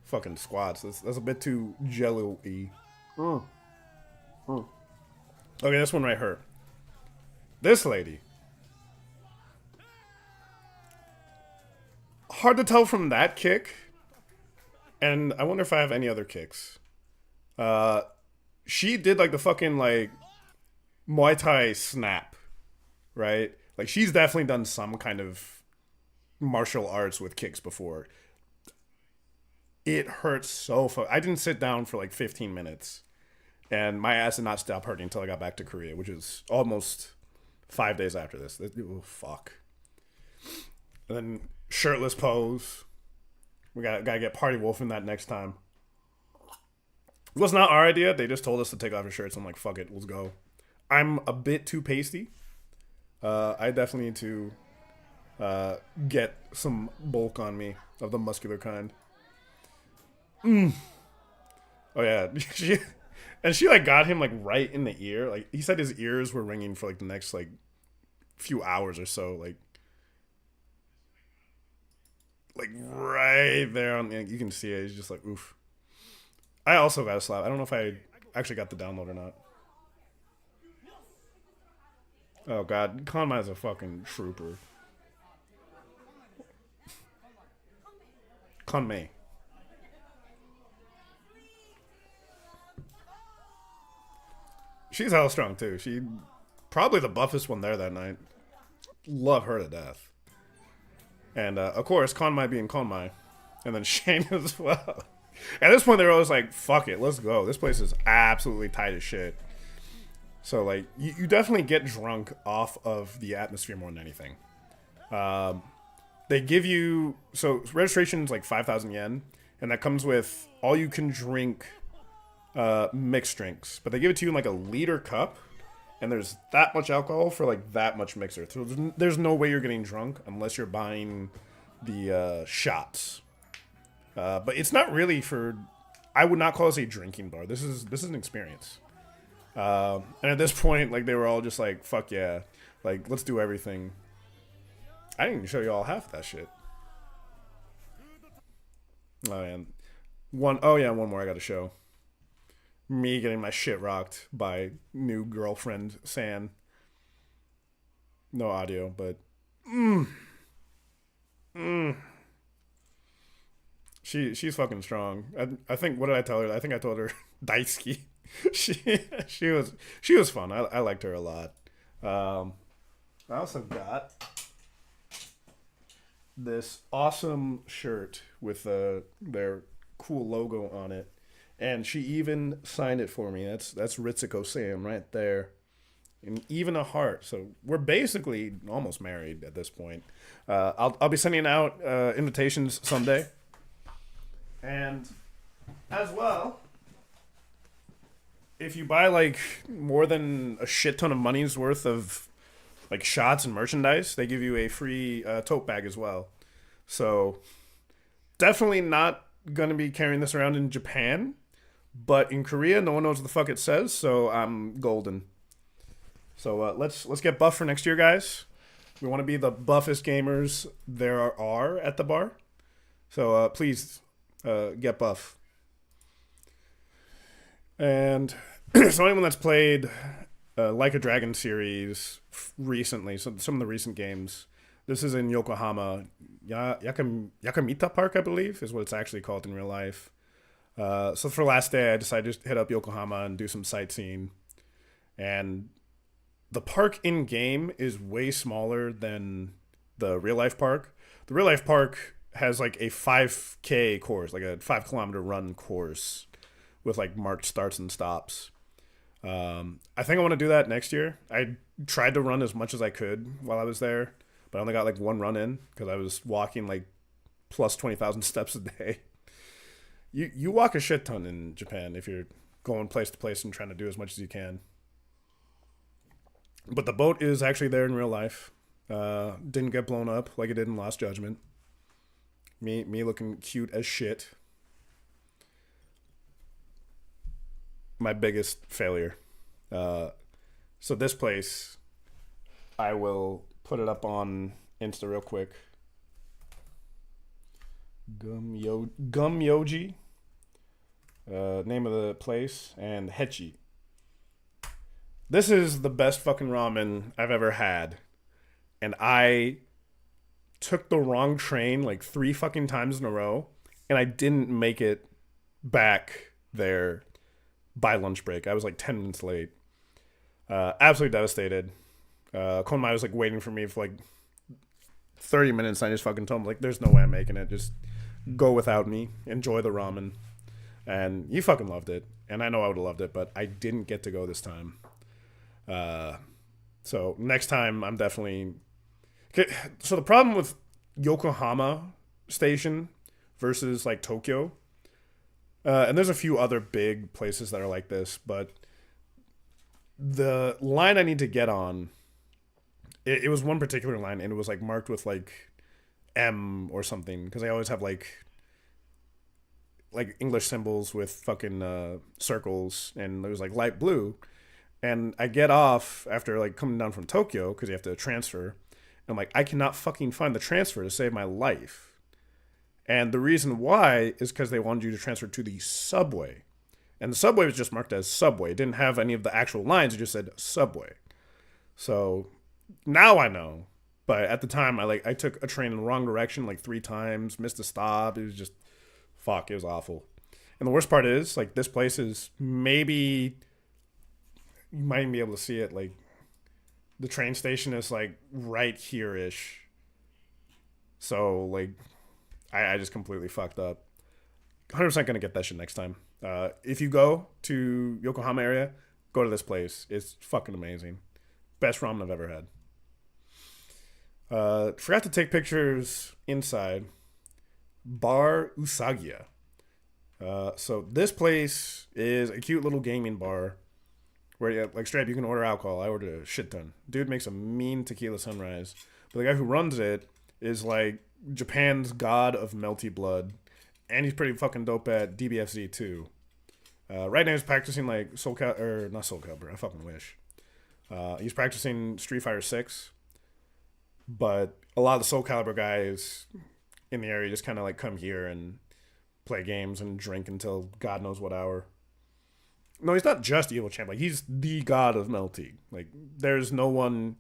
fucking squats. That's a bit too jello-y. Okay, this one right here. This lady. Hard to tell from that kick. And I wonder if I have any other kicks. She did like the fucking like Muay Thai snap, right? Like she's definitely done some kind of martial arts with kicks before. It hurts so I didn't sit down for like 15 minutes, and my ass did not stop hurting until I got back to Korea, which is almost 5 days after this. Oh, fuck. And then shirtless pose. We gotta get Party Wolf in that next time. It was not our idea. They just told us to take off our shirts. I'm like, fuck it, let's go. I'm a bit too pasty. I definitely need to get some bulk on me of the muscular kind. Oh yeah, she like got him like right in the ear. Like he said his ears were ringing for like the next like few hours or so. Like right there on you can see it. He's just like oof. I also got a slap. I don't know if I actually got the download or not. Oh god, Conma is a fucking trooper. Conmay. She's hella strong too. She probably the buffest one there that night. Love her to death. And of course, Conmai being Conmai. And then Shane as well. At this point, they're always like, fuck it, let's go. This place is absolutely tight as shit. So, like, you definitely get drunk off of the atmosphere more than anything. They give you... So, registration is like 5,000 yen. And that comes with all you can drink mixed drinks. But they give it to you in like a liter cup. And there's that much alcohol for like that much mixer. So, there's no way you're getting drunk unless you're buying the shots. But it's not really for... I would not call this a drinking bar. This is an experience. And at this point, like, they were all just like, fuck yeah. Like, let's do everything. I didn't even show you all half of that shit. Oh, and one more I gotta show. Me getting my shit rocked by new girlfriend, San. No audio, but... She's fucking strong. I think, what did I tell her? I think I told her Daisuki. she was fun. I liked her a lot. I also got this awesome shirt with their cool logo on it, and she even signed it for me. That's Ritsuko Sam right there, and even a heart. So we're basically almost married at this point. I'll be sending out invitations someday. And as well, if you buy like more than a shit ton of money's worth of like shots and merchandise, they give you a free tote bag as well. So definitely not gonna be carrying this around in Japan, but in Korea, no one knows what the fuck it says, so I'm golden. So let's get buff for next year, guys. We want to be the buffest gamers there are at the bar. So please get buff. And so anyone that's played Like a Dragon series recently, so some of the recent games, this is in Yokohama. Yakamita Park, I believe, is what it's actually called in real life. So for last day, I decided to hit up Yokohama and do some sightseeing. And the park in game is way smaller than the real life park. The real life park has like a 5K course, like a 5 kilometer run course with like marked starts and stops. I think I want to do that next year. I tried to run as much as I could while I was there, but I only got like one run in because I was walking like plus 20,000 steps a day. You walk a shit ton in Japan if you're going place to place and trying to do as much as you can. But the boat is actually there in real life. Didn't get blown up like it did in Lost Judgment. Me looking cute as shit. My biggest failure. So this place, I will put it up on Insta real quick. Gumyoji. Name of the place, and Hechi. This is the best fucking ramen I've ever had. And I took the wrong train like 3 fucking times in a row. And I didn't make it back there by lunch break. I was like 10 minutes late. Absolutely devastated. Konmai was like waiting for me for like 30 minutes. I just fucking told him like, there's no way I'm making it. Just go without me. Enjoy the ramen. And you fucking loved it. And I know I would have loved it, but I didn't get to go this time. So next time I'm definitely... Okay, so the problem with Yokohama station versus like Tokyo, and there's a few other big places that are like this, but the line I need to get on, it was one particular line and it was like marked with like M or something, because I always have like English symbols with fucking circles, and it was like light blue. And I get off after like coming down from Tokyo because you have to transfer. And I'm like, I cannot fucking find the transfer to save my life. And the reason why is because they wanted you to transfer to the subway. And the subway was just marked as subway. It didn't have any of the actual lines. It just said subway. So now I know. But at the time, I took a train in the wrong direction like 3 times, missed a stop. It was just, fuck, it was awful. And the worst part is, like, this place is maybe... You might even be able to see it, like, the train station is, like, right here-ish. So, like, I just completely fucked up. 100% gonna get that shit next time. If you go to Yokohama area, go to this place. It's fucking amazing. Best ramen I've ever had. Forgot to take pictures inside. Bar Usagiya. So this place is a cute little gaming bar where, like, straight up you can order alcohol. I ordered a shit ton. Dude makes a mean tequila sunrise. But the guy who runs it is, like, Japan's god of melty blood. And he's pretty fucking dope at DBFZ, too. Right now he's practicing, like, not Soul Calibur. I fucking wish. He's practicing Street Fighter 6. But a lot of the Soul Calibur guys in the area just kind of, like, come here and play games and drink until God knows what hour. No, he's not just Evil Champ. Like, he's the god of Melty. Like, there's no one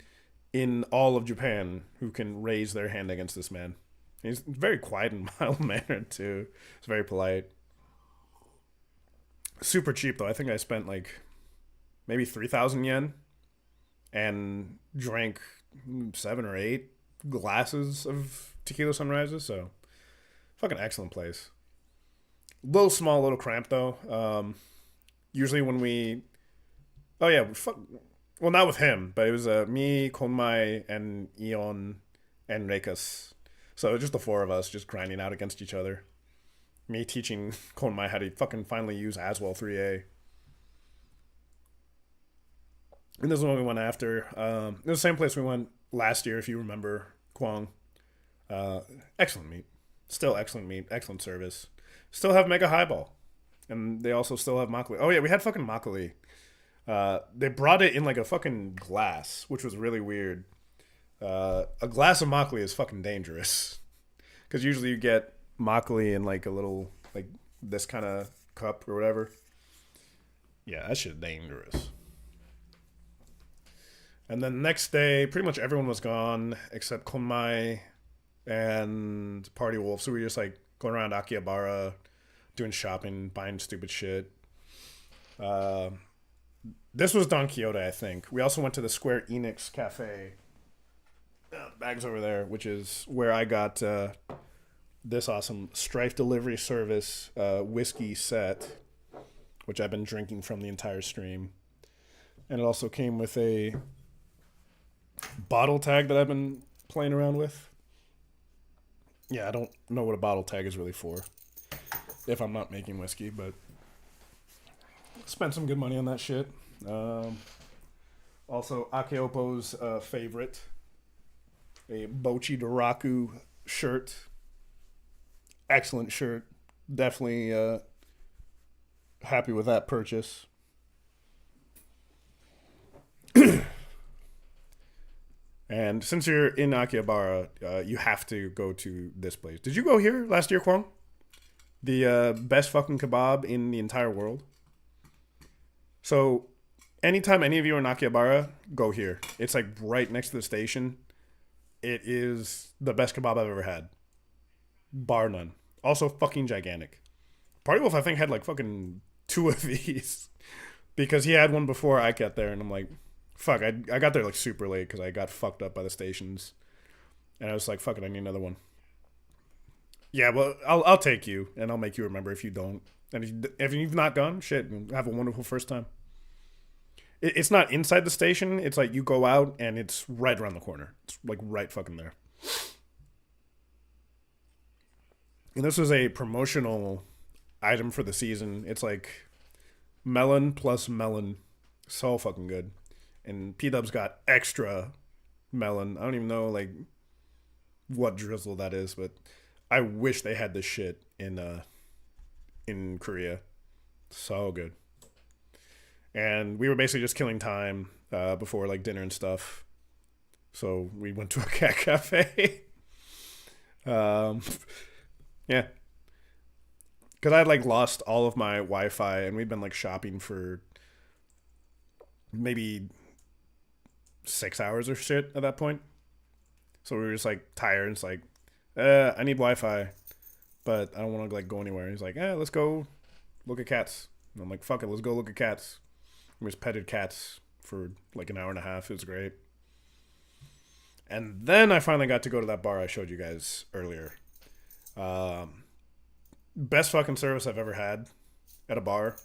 in all of Japan who can raise their hand against this man. He's very quiet and mild-mannered, too. He's very polite. Super cheap, though. I think I spent, like, maybe 3,000 yen and drank 7 or 8 glasses of tequila sunrises. So, fucking excellent place. Little small, little cramped, though. Usually when we... Oh, yeah. Well, not with him, but it was me, Konmai, and Ion, and Rekas. So just the 4 of us just grinding out against each other. Me teaching Konmai how to fucking finally use Aswell 3A. And this is what we went after. It was the same place we went last year, if you remember, Kwong. Excellent meat. Still excellent meat. Excellent service. Still have Mega Highball. And they also still have makgeolli. Oh, yeah, we had fucking makgeolli. They brought it in like a fucking glass, which was really weird. A glass of makgeolli is fucking dangerous. Because usually you get makgeolli in like a little, like this kind of cup or whatever. Yeah, that shit dangerous. And then the next day, pretty much everyone was gone except Konmai and Party Wolf. So we were just like going around Akihabara, doing shopping, buying stupid shit. This was Don Quixote, I think. We also went to the Square Enix Cafe. Bags over there, which is where I got this awesome Strife Delivery Service whiskey set, which I've been drinking from the entire stream. And it also came with a bottle tag that I've been playing around with. Yeah, I don't know what a bottle tag is really for if I'm not making whiskey, but spent some good money on that shit. Also, Akeopo's favorite, a Bochi Doraku shirt. Excellent shirt. Definitely happy with that purchase. And since you're in Akihabara, you have to go to this place. Did you go here last year, Kwong? The best fucking kebab in the entire world. So, anytime any of you are in Akihabara, go here. It's like right next to the station. It is the best kebab I've ever had. Bar none. Also fucking gigantic. Party Wolf, I think, had like fucking 2 of these. Because he had one before I got there, and I'm like, fuck, I got there like super late because I got fucked up by the stations. And I was like, fuck it, I need another one. Yeah, well, I'll take you, and I'll make you remember if you don't. And if you've not gone, shit, have a wonderful first time. It's not inside the station. It's like you go out, and it's right around the corner. It's like right fucking there. And this was a promotional item for the season. It's like melon plus melon. So fucking good. And P-Dub's got extra melon. I don't even know like what drizzle that is, but I wish they had this shit in Korea. So good. And we were basically just killing time before like dinner and stuff. So we went to a cat cafe. Yeah. Because I had like lost all of my Wi-Fi, and we'd been like shopping for maybe 6 hours or shit at that point. So we were just like tired. It's like, I need Wi-Fi, but I don't want to like go anywhere. He's like, let's go look at cats. And I'm like, fuck it, let's go look at cats. We just petted cats for like an hour and a half. It was great. And then I finally got to go to that bar I showed you guys earlier. Best fucking service I've ever had at a bar.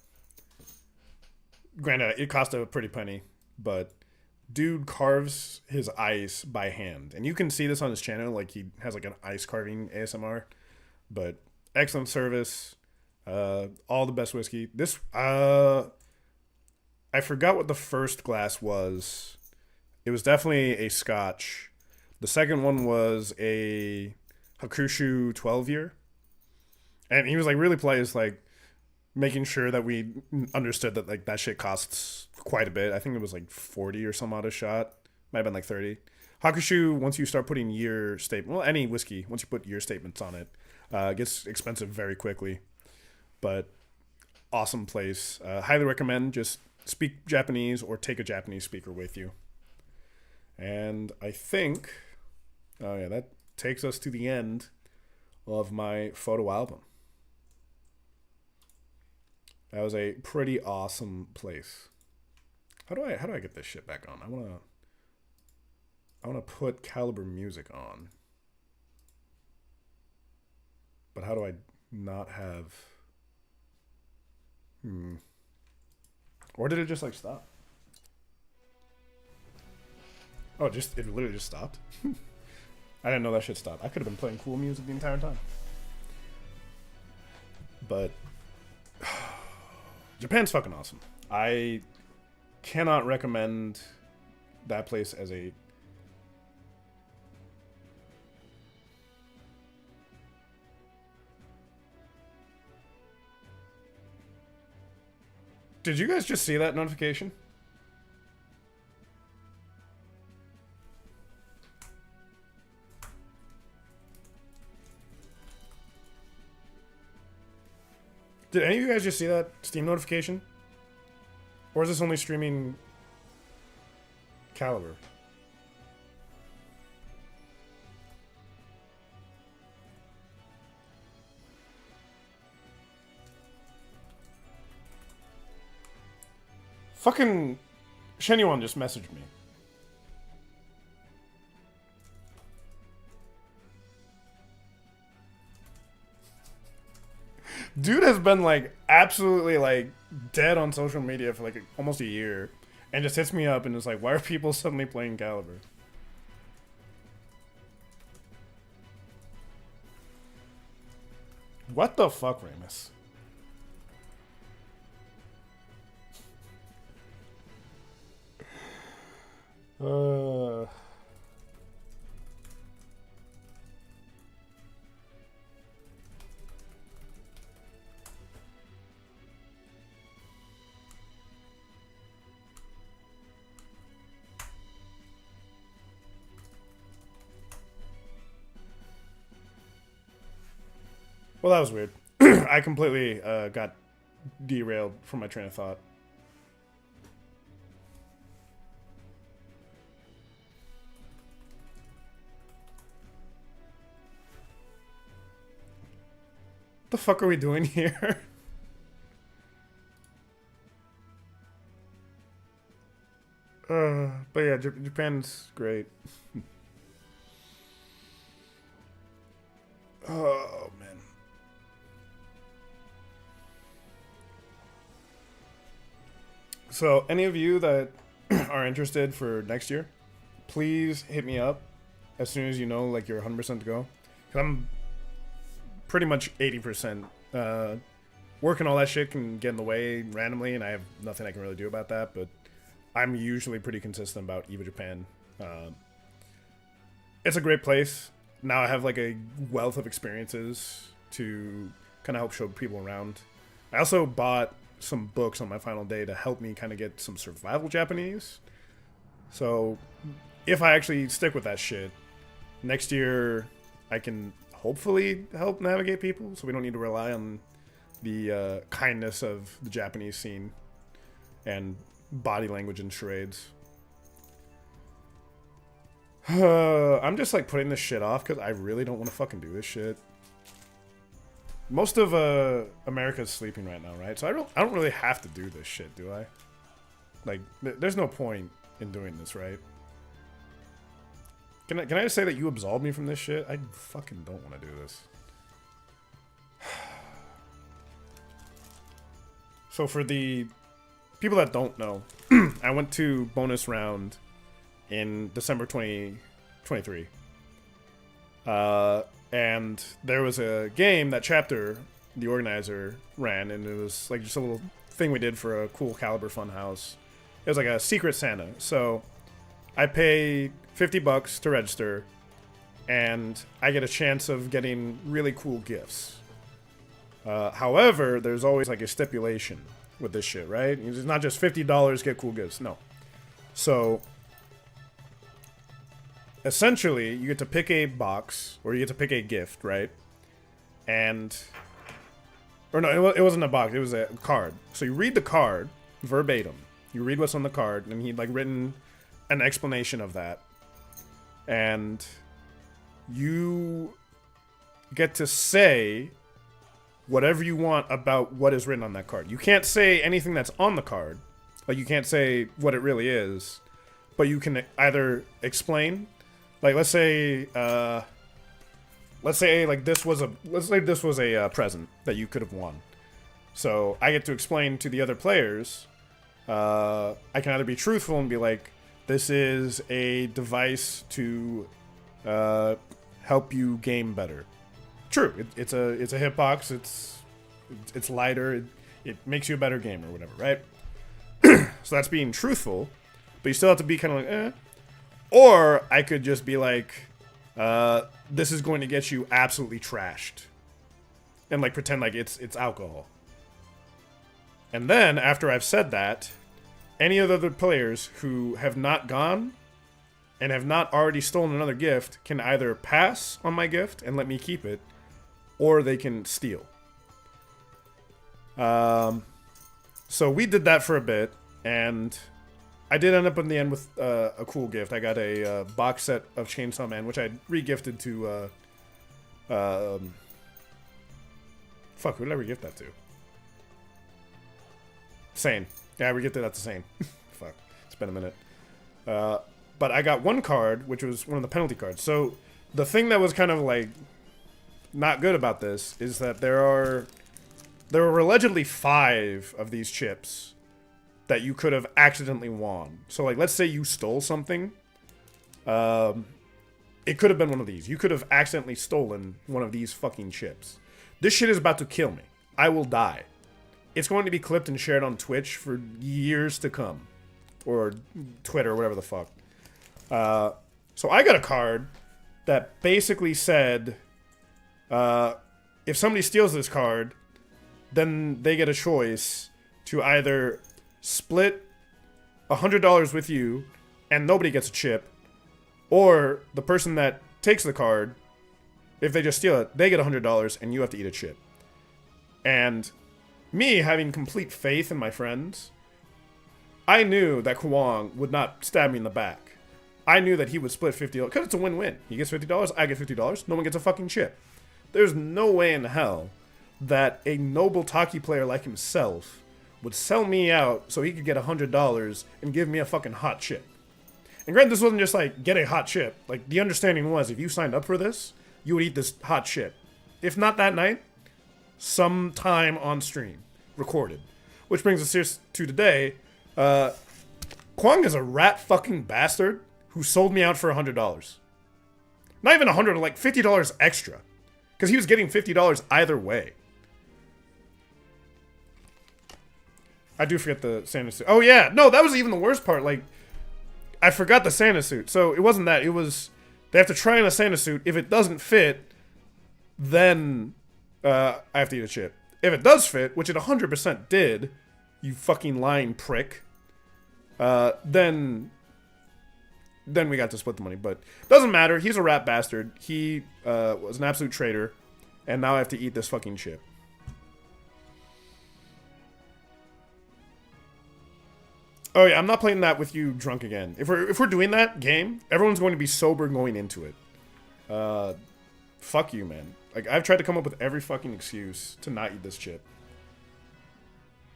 Granted, it cost a pretty penny, but dude carves his ice by hand. And you can see this on his channel, like he has like an ice carving ASMR. But excellent service. All the best whiskey. This, I forgot what the first glass was. It was definitely a Scotch. The second one was a Hakushu 12-year. And he was like really polite, just like making sure that we understood that like that shit costs quite a bit. I think it was like 40 or some odd a shot. Might have been like 30. Hakushu, once you start putting year statement, well, any whiskey, once you put year statements on it, gets expensive very quickly. But awesome place. Highly recommend. Just speak Japanese or take a Japanese speaker with you. And I think, oh yeah, that takes us to the end of my photo album. That was a pretty awesome place. How do I get this shit back on? I wanna put Caliber music on. But how do I not have Or did it just like stop? Oh, it literally just stopped. I didn't know that shit stopped. I could have been playing cool music the entire time. But Japan's fucking awesome. I cannot recommend that place as a... Did you guys just see that notification? Did any of you guys just see that Steam notification? Or is this only streaming Caliber? Fucking Shenyuan just messaged me. Dude has been like absolutely like dead on social media for like almost a year, and just hits me up and is like, why are people suddenly playing Caliber? What the fuck, Ramus? Well, that was weird. I completely got derailed from my train of thought. The fuck are we doing here? But yeah, Japan's great. Oh, man. So, any of you that are interested for next year, please hit me up as soon as you know, like, you're 100% to go. 'Cause I'm pretty much 80%. Working all that shit can get in the way randomly, and I have nothing I can really do about that, but I'm usually pretty consistent about EVO Japan. It's a great place. Now I have, like, a wealth of experiences to kind of help show people around. I also bought some books on my final day to help me kind of get some survival Japanese. So if I actually stick with that shit, next year I can hopefully help navigate people so we don't need to rely on the kindness of the Japanese scene and body language and charades. I'm just like putting this shit off because I really don't want to fucking do this shit. Most of America's sleeping right now, right? So I don't really have to do this shit, do I? Like, there's no point in doing this, right? Can I just say that you absolved me from this shit? I fucking don't want to do this. So for the people that don't know, I went to bonus round in December 2023. And there was a game that Chapter, the organizer, ran, and it was like just a little thing we did for a cool Caliber fun house. It was like a Secret Santa. So I pay $50 to register, and I get a chance of getting really cool gifts. However, there's always like a stipulation with this shit, right? It's not just $50 get cool gifts. No. So essentially, you get to pick a box, or you get to pick a gift, right? And... Or no, it wasn't a box, it was a card. So you read the card, verbatim. You read what's on the card, and he'd, like, written an explanation of that. And you get to say whatever you want about what is written on that card. You can't say anything that's on the card. Like, you can't say what it really is. But you can either explain... Like, let's say like this was a present that you could have won. So I get to explain to the other players. I can either be truthful and be like, this is a device to help you game better. True, it's a hitbox. It's lighter. It makes you a better gamer or whatever, right? So that's being truthful, but you still have to be kind of like, eh. Or I could just be like, this is going to get you absolutely trashed. And like pretend like it's alcohol. And then, after I've said that, any of the other players who have not gone and have not already stolen another gift can either pass on my gift and let me keep it, or they can steal. So we did that for a bit, and I did end up in the end with a cool gift. I got a box set of Chainsaw Man, which I re-gifted to... fuck, who did I re-gift that to? Sane. Yeah, I re-gifted that to Sane. Fuck, it's been a minute. But I got one card, which was one of the penalty cards. So the thing that was kind of like not good about this is that there were allegedly 5 of these chips that you could have accidentally won. So like, let's say you stole something. It could have been one of these. You could have accidentally stolen one of these fucking chips. This shit is about to kill me. I will die. It's going to be clipped and shared on Twitch for years to come. Or Twitter, whatever the fuck. So I got a card that basically said, if somebody steals this card, then they get a choice to either split $100 with you and nobody gets a chip, or the person that takes the card, if they just steal it, they get $100 and you have to eat a chip. And me having complete faith in my friends, I knew that Kwong would not stab me in the back. I knew that he would split $50, because it's a win-win. He gets $50, I get $50, no one gets a fucking chip. There's no way in hell that a noble Taki player like himself would sell me out so he could get $100 and give me a fucking hot chip. And granted, this wasn't just like, get a hot chip. Like, the understanding was, if you signed up for this, you would eat this hot chip. If not that night, sometime on stream. Recorded. Which brings us here to today. Kwong is a rat fucking bastard who sold me out for $100. Not even $100, like $50 extra. Because he was getting $50 either way. I do forget the Santa suit. Oh yeah, no, that was even the worst part. Like, I forgot the Santa suit. So it wasn't that. It was, they have to try on a Santa suit. If it doesn't fit, then I have to eat a chip. If it does fit, which it 100% did, you fucking lying prick, then we got to split the money. But doesn't matter. He's a rat bastard. He was an absolute traitor, and now I have to eat this fucking chip. Oh yeah, I'm not playing that with you drunk again. If we're doing that game, everyone's going to be sober going into it. Fuck you, man. Like, I've tried to come up with every fucking excuse to not eat this chip.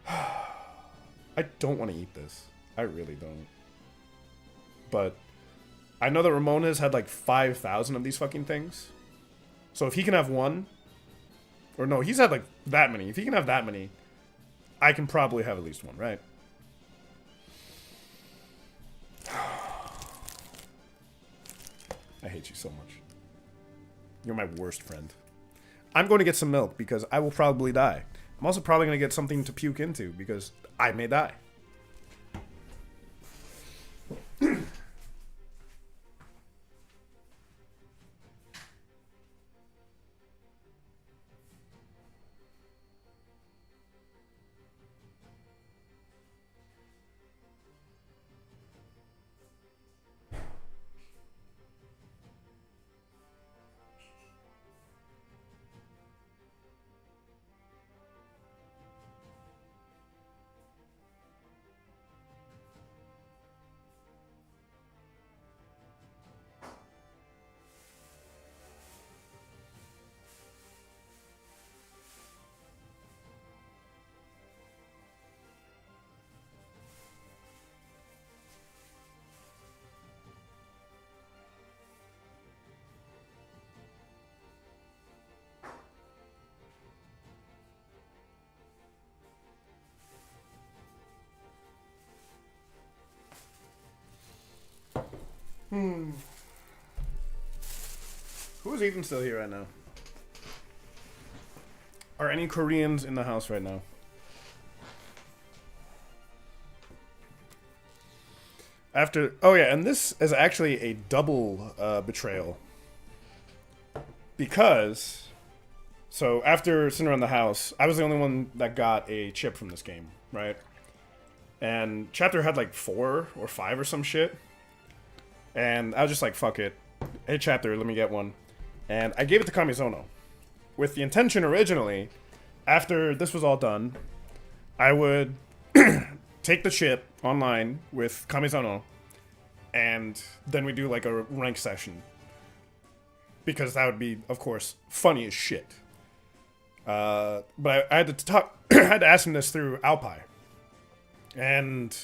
I don't want to eat this. I really don't. But I know that Ramona's had like 5,000 of these fucking things. So if he can have one, or no, he's had like that many. If he can have that many, I can probably have at least one, right? I hate you so much. You're my worst friend. I'm going to get some milk because I will probably die. I'm also probably going to get something to puke into because I may die. Who's even still here right now? Are any Koreans in the house right now? after, oh yeah, and this is actually a double betrayal. Because, so after sitting around the house, I was the only one that got a chip from this game, right? And Chapter had like 4 or 5 or some shit. And I was just like, fuck it. Hey, Chapter, let me get one. And I gave it to Kamizono. With the intention originally, after this was all done, I would take the chip online with Kamizono, and then we do like a rank session. Because that would be, of course, funny as shit. But I had to talk, I had to ask him this through Alpi. And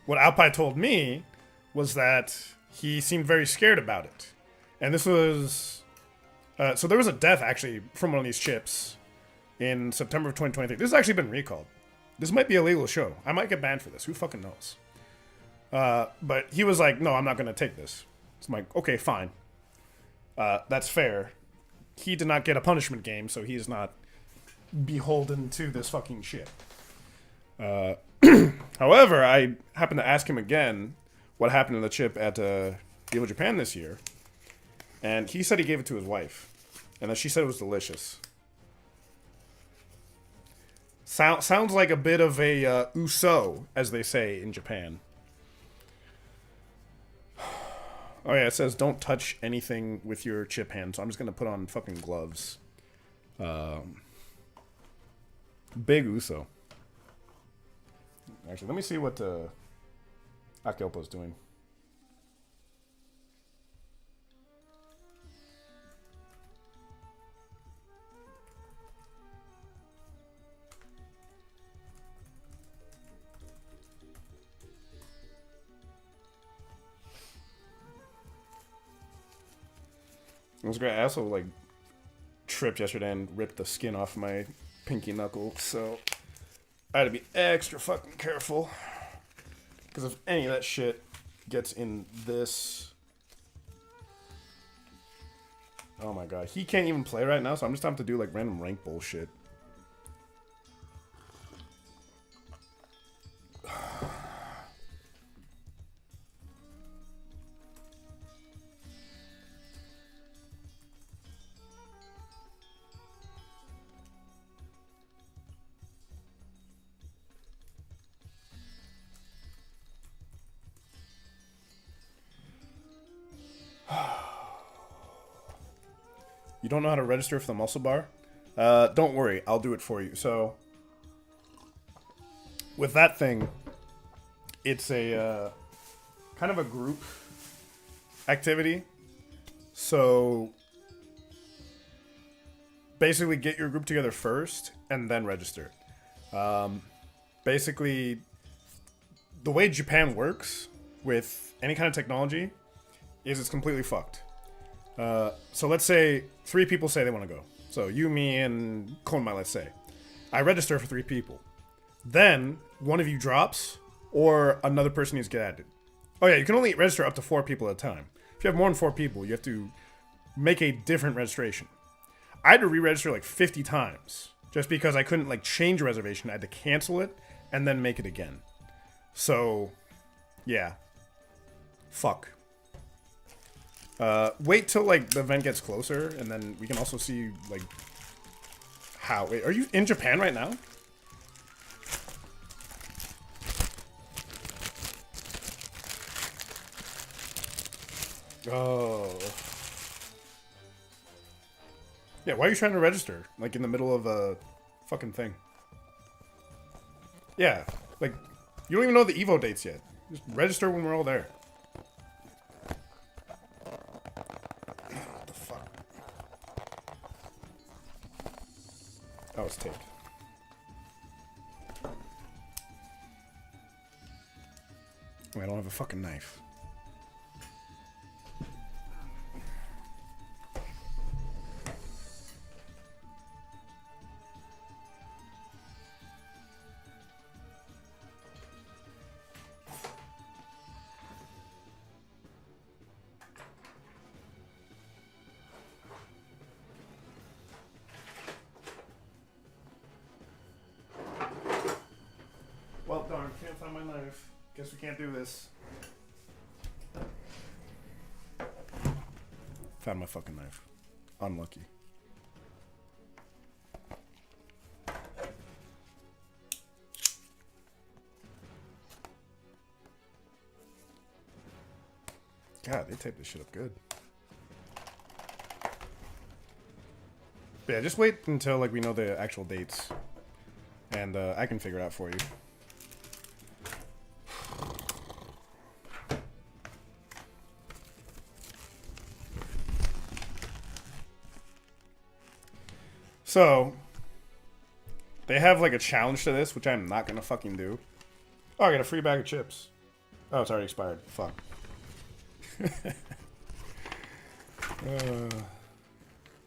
what Alpi told me was that he seemed very scared about it. And this was... so there was a death, actually, from one of these chips in September of 2023. This has actually been recalled. This might be a legal show. I might get banned for this. Who fucking knows? But he was like, no, I'm not going to take this. So I'm like, okay, fine. That's fair. He did not get a punishment game, so he is not beholden to this fucking shit. However, I happened to ask him again what happened to the chip at EVO Japan this year. And he said he gave it to his wife. And that she said it was delicious. Sounds like a bit of a uso, as they say in Japan. Oh yeah, it says don't touch anything with your chip hand, so I'm just gonna put on fucking gloves. Big uso. Actually, let me see what Akiopo's doing. It was great. I also like tripped yesterday and ripped the skin off my pinky knuckle, so I had to be extra fucking careful. Because if any of that shit gets in this... Oh my god. He can't even play right now, so I'm just having to do like random rank bullshit. You don't know how to register for the muscle bar? Don't worry, I'll do it for you. So, with that thing, it's a kind of a group activity. So, basically get your group together first and then register. Basically, the way Japan works with any kind of technology is it's completely fucked. So let's say 3 people say they want to go. So you, me, and Konma, let's say. I register for 3 people. Then one of you drops, or another person needs to get added. Oh yeah, you can only register up to 4 people at a time. If you have more than 4 people, you have to make a different registration. I had to re-register like 50 times. Just because I couldn't like change a reservation. I had to cancel it, and then make it again. So, yeah. Fuck. Wait till like the event gets closer, and then we can also see like how. Wait, are you in Japan right now? Oh. Yeah, why are you trying to register? Like in the middle of a fucking thing. Yeah, like you don't even know the EVO dates yet. Just register when we're all there. Oh, it's taped. Wait, I don't have a fucking knife. Well, darn, can't find my knife. Guess we can't do this. Found my fucking knife. Unlucky. God, they taped this shit up good. But yeah, just wait until like we know the actual dates, and I can figure it out for you. So they have like a challenge to this, which I'm not gonna fucking do. Oh, I got a free bag of chips. Oh, it's already expired. Fuck.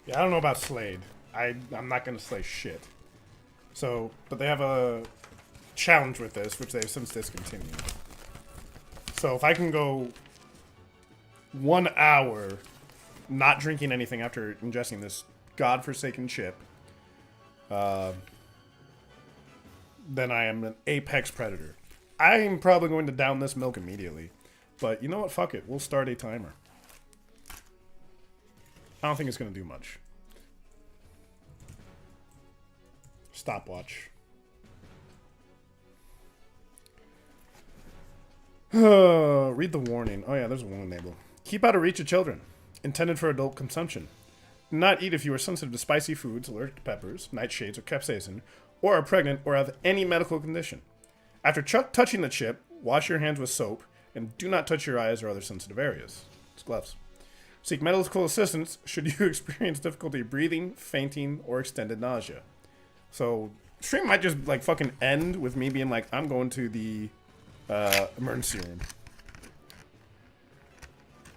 Yeah, I don't know about Slade. I'm not gonna slay shit. So, but they have a challenge with this, which they've since discontinued. So if I can go 1 hour not drinking anything after ingesting this godforsaken chip, then I am an apex predator. I'm probably going to down this milk immediately. But you know what? Fuck it. We'll start a timer. I don't think it's going to do much. Stopwatch. Read the warning. Oh yeah, there's a warning label. Keep out of reach of children. Intended for adult consumption. Do not eat if you are sensitive to spicy foods, allergic to peppers, nightshades, or capsaicin, or are pregnant or have any medical condition. After touching the chip, wash your hands with soap, and do not touch your eyes or other sensitive areas. It's gloves. Seek medical assistance should you experience difficulty breathing, fainting, or extended nausea. So, stream might just like fucking end with me being like, I'm going to the emergency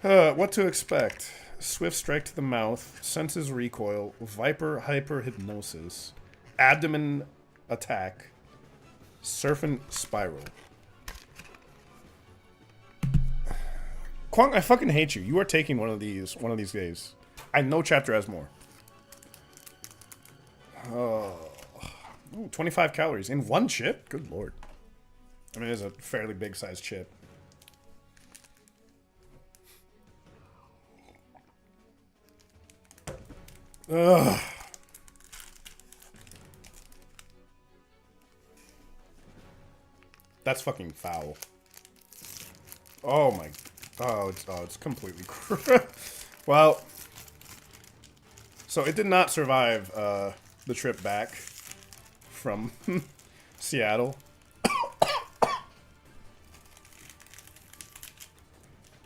room. What to expect? Swift strike to the mouth, senses recoil, viper hyperhypnosis, abdomen attack, serpent spiral. Kwong, I fucking hate you. You are taking one of these days. I know chapter has more. Oh, 25 calories in one chip? Good lord. I mean, it is a fairly big sized chip. Ugh. That's fucking foul. Oh my. Oh, it's completely. Well, so it did not survive the trip back from Seattle.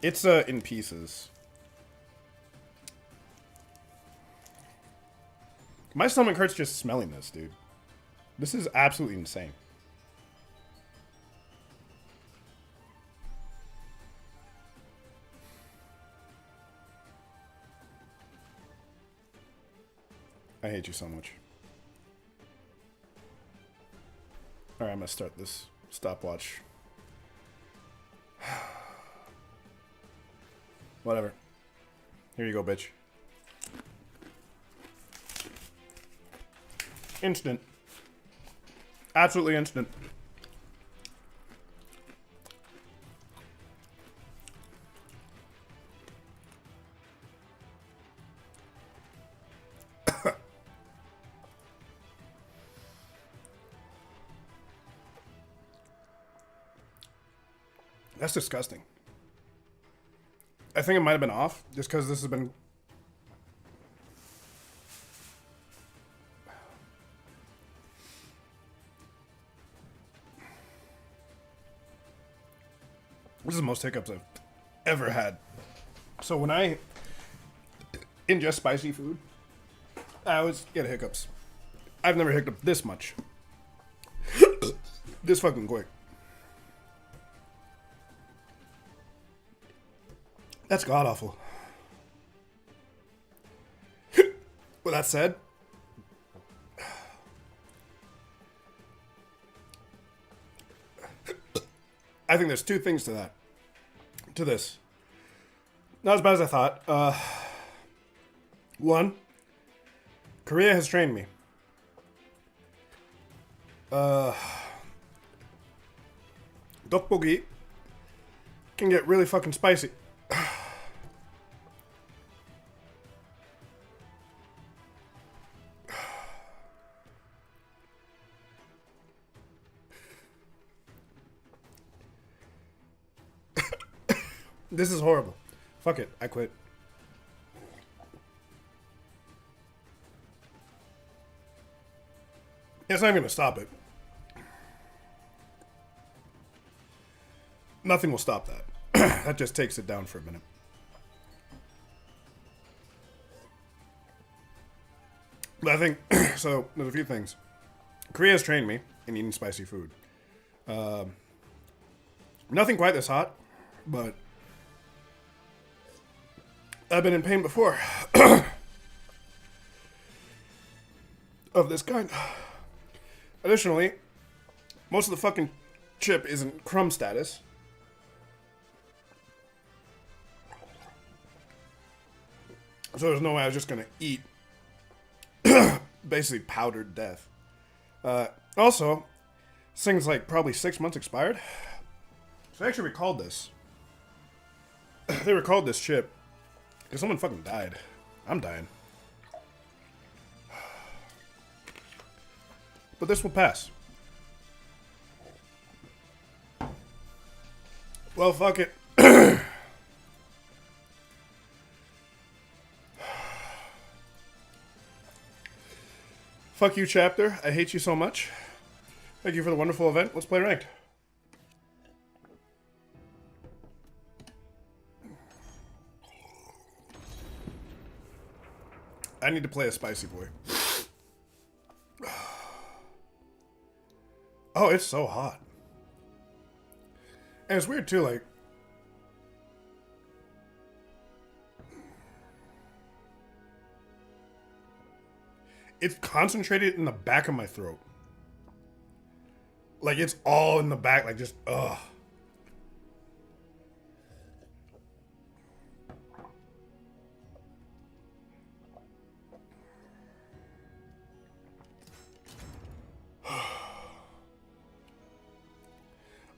It's in pieces. My stomach hurts just smelling this, dude. This is absolutely insane. I hate you so much. Alright, I'm gonna start this stopwatch. Whatever. Here you go, bitch. Instant. Absolutely instant. That's disgusting. I think it might have been off, just because this has been... This is the most hiccups I've ever had. So when I ingest spicy food, I always get hiccups. I've never hiccuped this much. This fucking quick. That's god-awful. With that said, I think there's two things to that. To this. Not as bad as I thought. One, Korea has trained me. Tteokbokki can get really fucking spicy. This is horrible. Fuck it. I quit. It's not even going to stop it. Nothing will stop that. That just takes it down for a minute. But I think, so there's a few things. Korea has trained me in eating spicy food. Nothing quite this hot, but I've been in pain before. Of this kind. Additionally, most of the fucking chip isn't crumb status. So there's no way I was just gonna eat basically powdered death. Also, this thing's like probably 6 months expired. So I actually recalled this. They recalled this chip because someone fucking died. I'm dying. But this will pass. Well, fuck it. Fuck you, chapter. I hate you so much. Thank you for the wonderful event. Let's play ranked. I need to play a spicy boy. Oh, it's so hot. And it's weird too, like, it's concentrated in the back of my throat. Like, it's all in the back, like, just, ugh.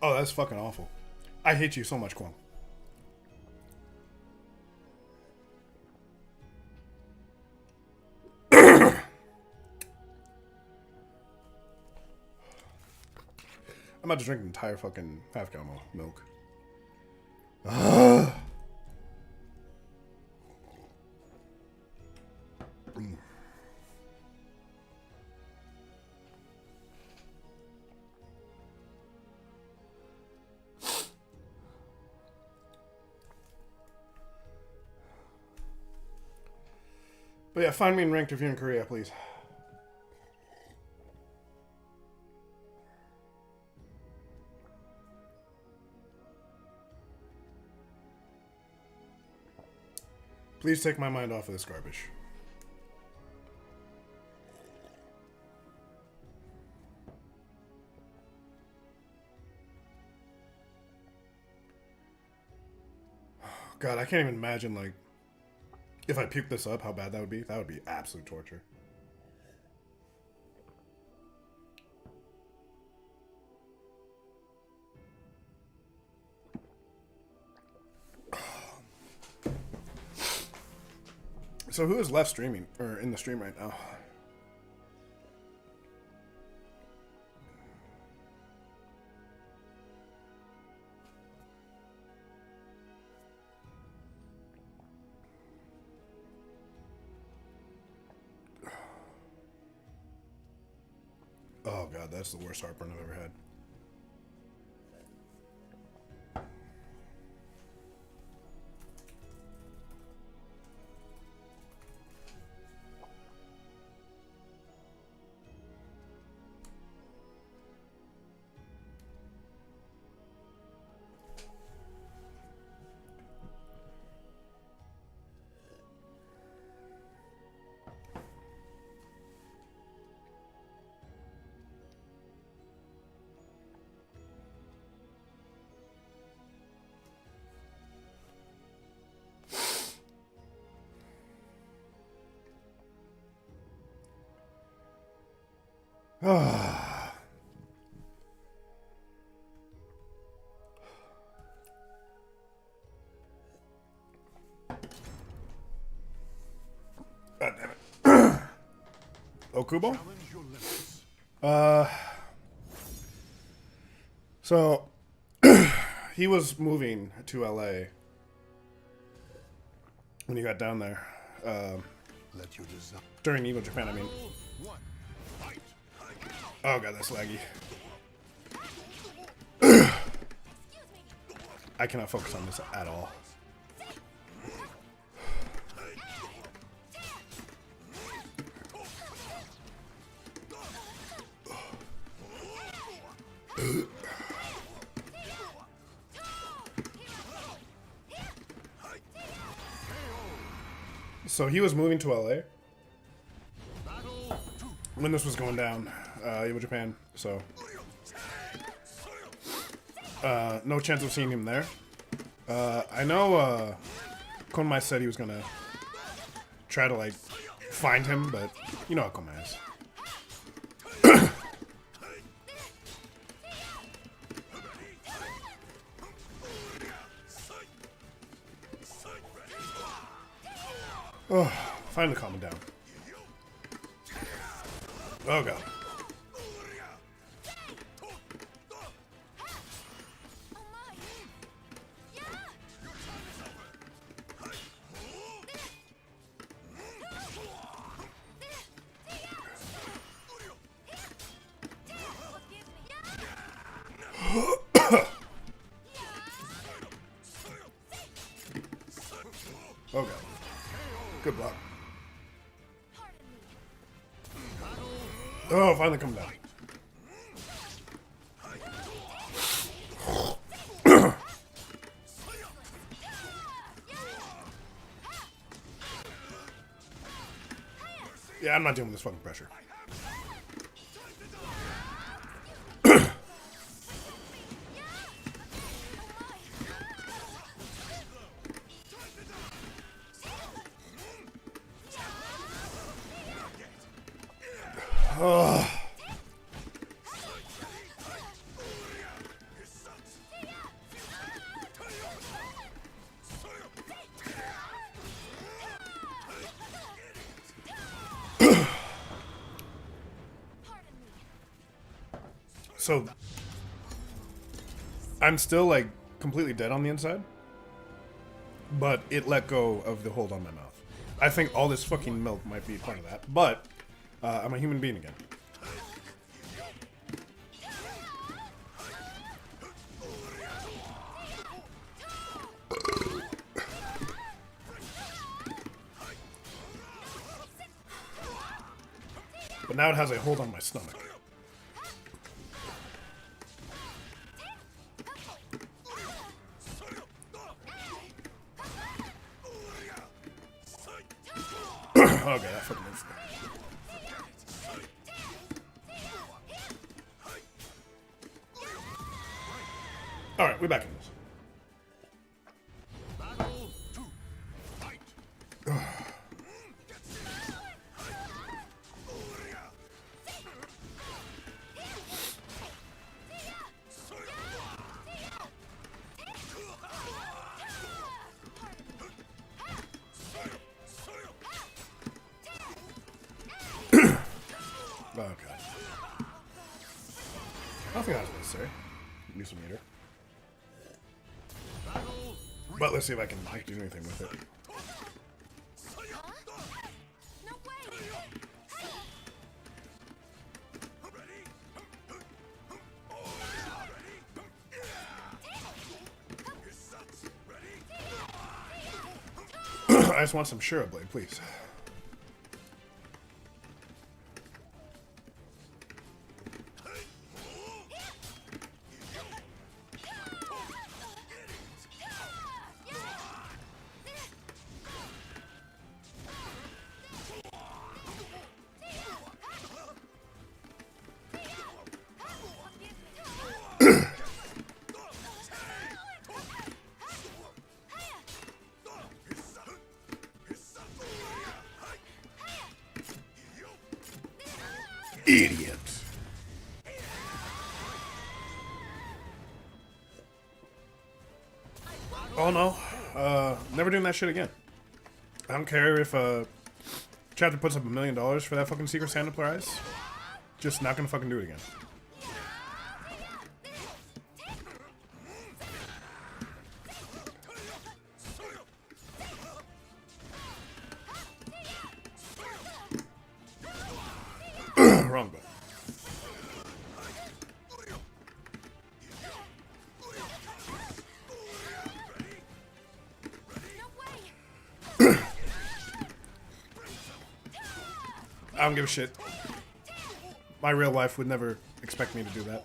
Oh, that's fucking awful. I hate you so much, Kwong. I'm about to drink an entire fucking half-gallon of milk. But yeah, find me in ranked if you're in Korea, please. Please take my mind off of this garbage. God, I can't even imagine, like, if I puke this up, how bad that would be. That would be absolute torture. So who is left streaming, or in the stream right now? Oh god, that's the worst heartburn I've ever had. Okubo? So he was moving to LA when he got down there. During EVO Japan, I mean. Oh god, that's laggy. I cannot focus on this at all. So he was moving to LA when this was going down, EVO Japan. So no chance of seeing him there. I know Konmai said he was gonna try to like find him, but you know how Konmai is. Oh, finally calming down. Oh god. Oh god. Good block. Oh, finally come down. Yeah, I'm not dealing with this fucking pressure. Oh. So I'm still like completely dead on the inside, but it let go of the hold on my mouth. I think all this fucking milk might be part of that, but I'm a human being again. But now it has a hold on my stomach. Okay, that fucking is. Alright, we're back in this. Oh, God. I don't think that was necessary. Use a meter. But let's see if I can like, do anything with it. I just want some Shura Blade, please. Idiot. Oh no. Never doing that shit again. I don't care if Chad Chapter puts up $1 million for that fucking Secret Santa prize. Just not gonna fucking do it again. Wrong button. I don't give a shit. My real life would never expect me to do that.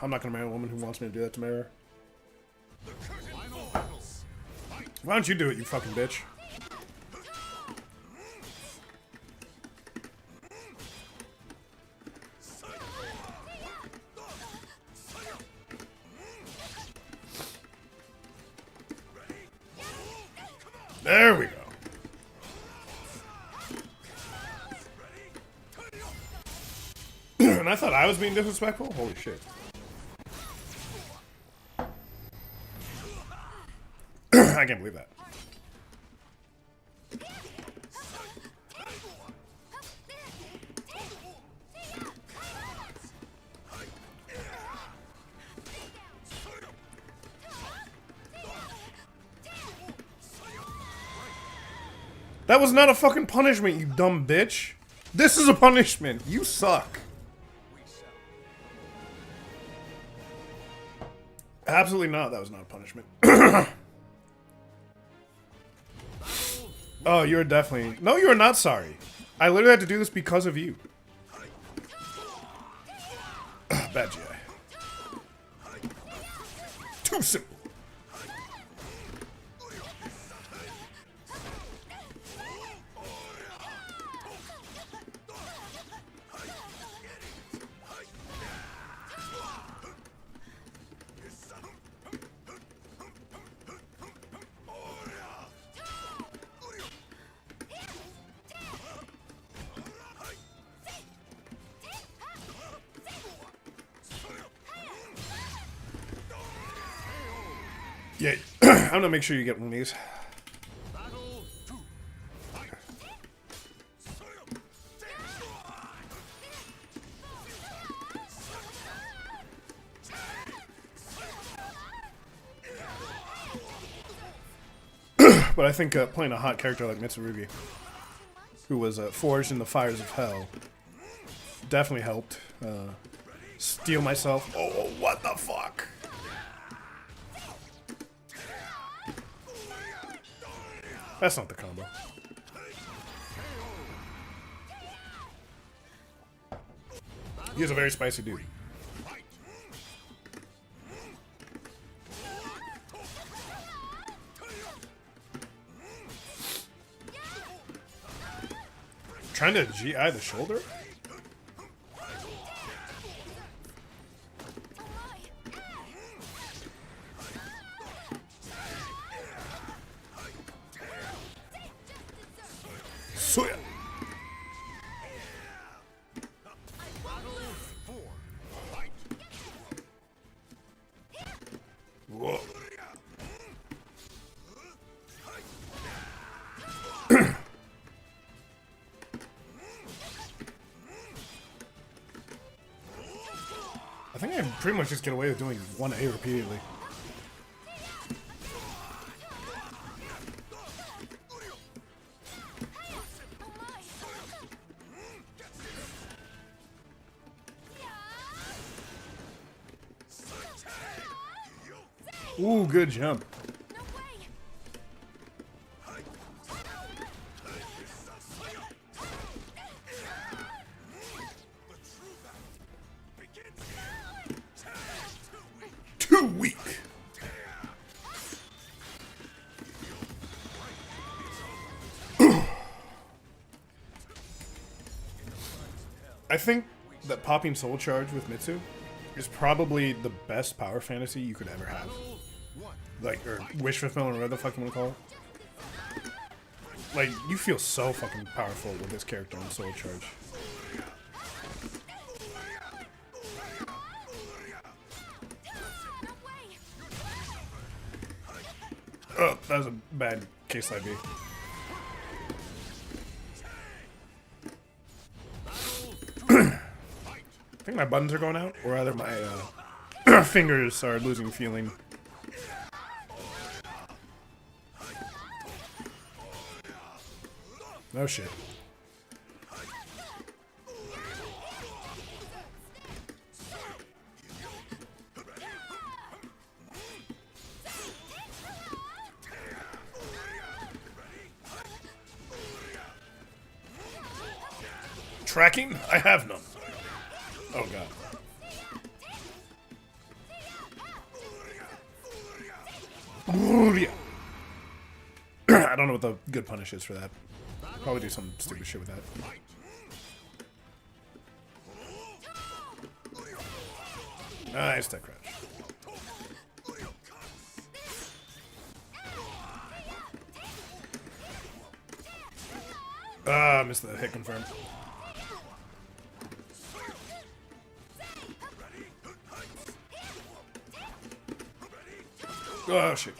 I'm not gonna marry a woman who wants me to do that to marry her. Why don't you do it, you fucking bitch? There we go. And I thought I was being disrespectful? Holy shit. I can't believe that. That was not a fucking punishment, you dumb bitch. This is a punishment. You suck. Absolutely not. That was not a punishment. Oh, you're definitely... No, you are not sorry. I literally had to do this because of you. Bad GI. Too simple. Yeah, I'm gonna make sure you get one of these. But I think playing a hot character like Mitsurugi, who was forged in the fires of hell, definitely helped steel myself. Oh, what the fuck? That's not the combo. He's a very spicy dude. Trying to GI the shoulder? Suya. Whoa. I think I pretty much just get away with doing 1A repeatedly. Ooh, good jump. Too weak. I think that popping Soul Charge with Mitsu is probably the best power fantasy you could ever have. Like, or wish fulfillment, or whatever the fuck you want to call it. Like, you feel so fucking powerful with this character on Soul Charge. Oh, that was a bad case ID. think my buttons are going out, or either my fingers are losing feeling. Oh shit. Tracking? I have none. Oh god. I don't know what the good punish is for that. Probably do some stupid shit with that. Nice tech crash. Ah, missed the hit confirm. Oh shit.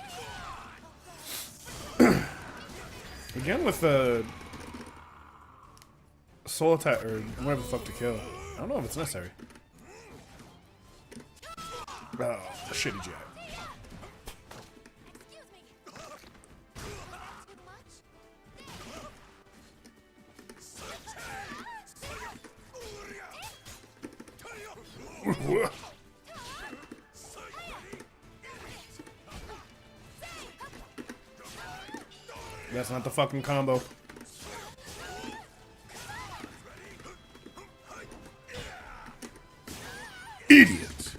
Again with the soul attack or whatever the fuck to kill. I don't know if it's necessary. Oh, shitty jab. That's not the fucking combo. Idiot.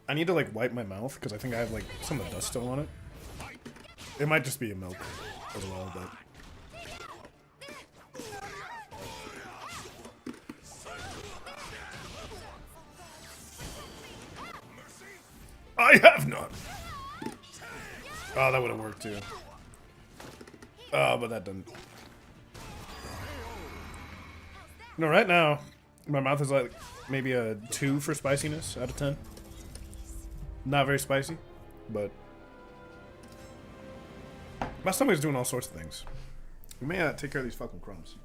I need to like wipe my mouth because I think I have like some of the dust still on it. It might just be a milk as well, but I have none. Oh, that would have worked too. Oh, but that didn't. No, right now, my mouth is like maybe a 2 for spiciness out of 10. Not very spicy, but my stomach is doing all sorts of things. We may take care of these fucking crumbs.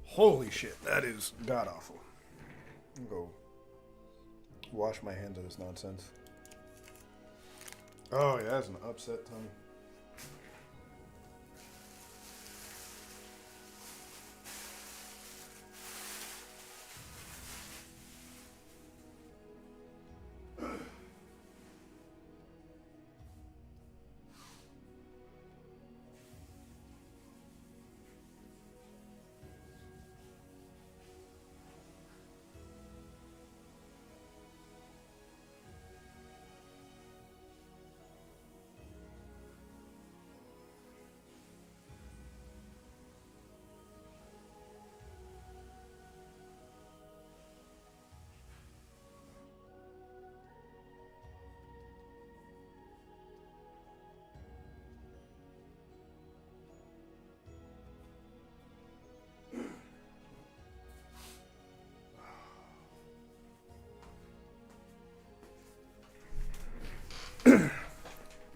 Holy shit, that is god awful. I'm gonna go wash my hands of this nonsense. Oh yeah, that's an upset tongue.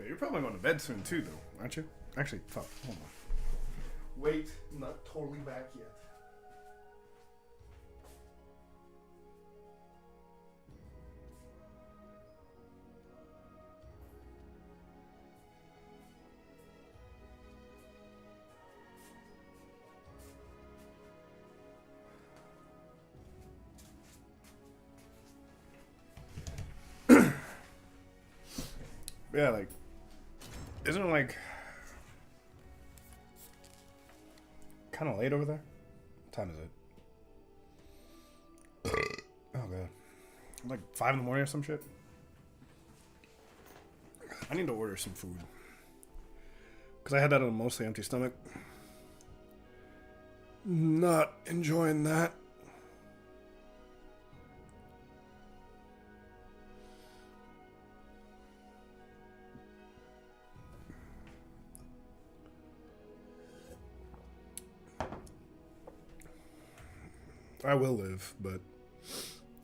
You're probably going to bed soon too, though, aren't you? Actually, fuck. Hold on. Wait, I'm not totally back yet. Yeah, like, isn't it like kind of late over there? What time is it? Oh god, like 5 in the morning or some shit. I need to order some food because I had that on a mostly empty stomach. Not enjoying that. I will live, but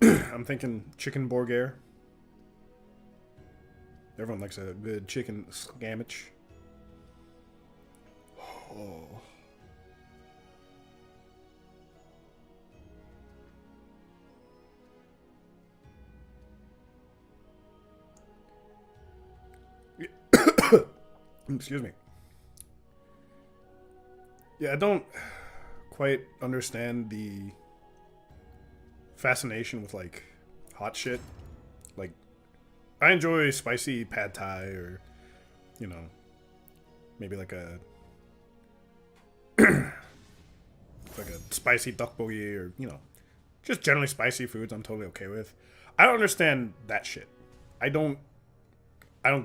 I'm thinking chicken bourguer. Everyone likes a good chicken sandwich. Excuse me. Yeah, I don't quite understand the fascination with like hot shit. Like, I enjoy spicy pad thai or, you know, maybe like a like a spicy tteokbokki or, you know, just generally spicy foods I'm totally okay with. I don't understand that shit. I don't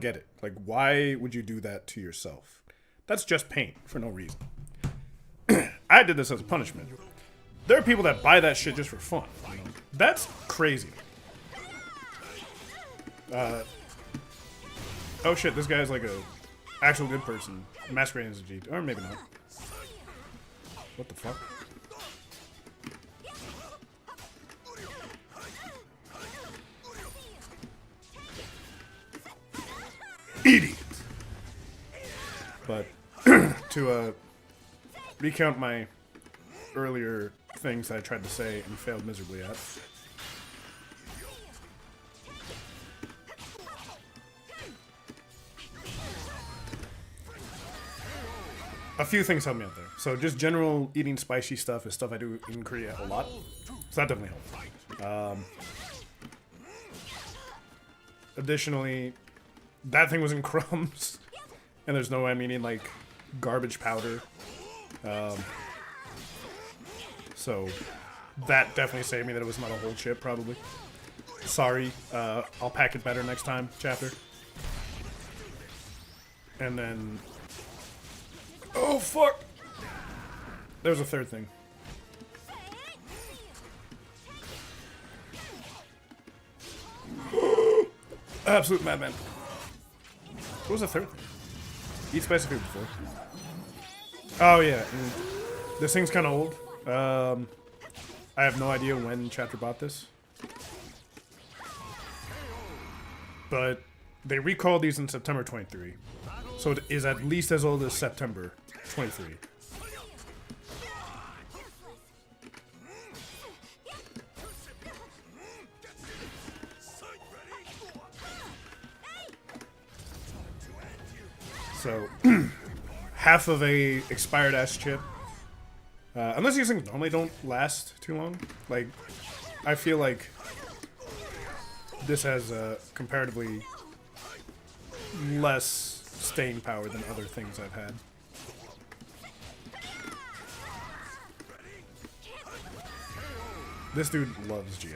get it. Like, why would you do that to yourself? That's just pain for no reason. I did this as a punishment. There are people that buy that shit just for fun. You know? That's crazy. Oh shit, this guy's like a actual good person masquerading as a G. Or maybe not. What the fuck? Idiot! But to recount my earlier things that I tried to say and failed miserably at. A few things help me out there. So just general eating spicy stuff is stuff I do in Korea a lot. So that definitely helps. Additionally, that thing was in crumbs. And there's no way I'm eating like garbage powder. So that definitely saved me that it was not a whole chip, probably. Sorry. I'll pack it better next time, chapter. And then... Oh, fuck! There was a third thing. Absolute madman. What was the third thing? Eat spicy food before. Oh, yeah. This thing's kind of old. I have no idea when chapter bought this. But they recalled these in September 23. So it is at least as old as September 23. So, half of a expired ass chip. Unless these things normally don't last too long. Like, I feel like this has comparatively less staying power than other things I've had. This dude loves GI.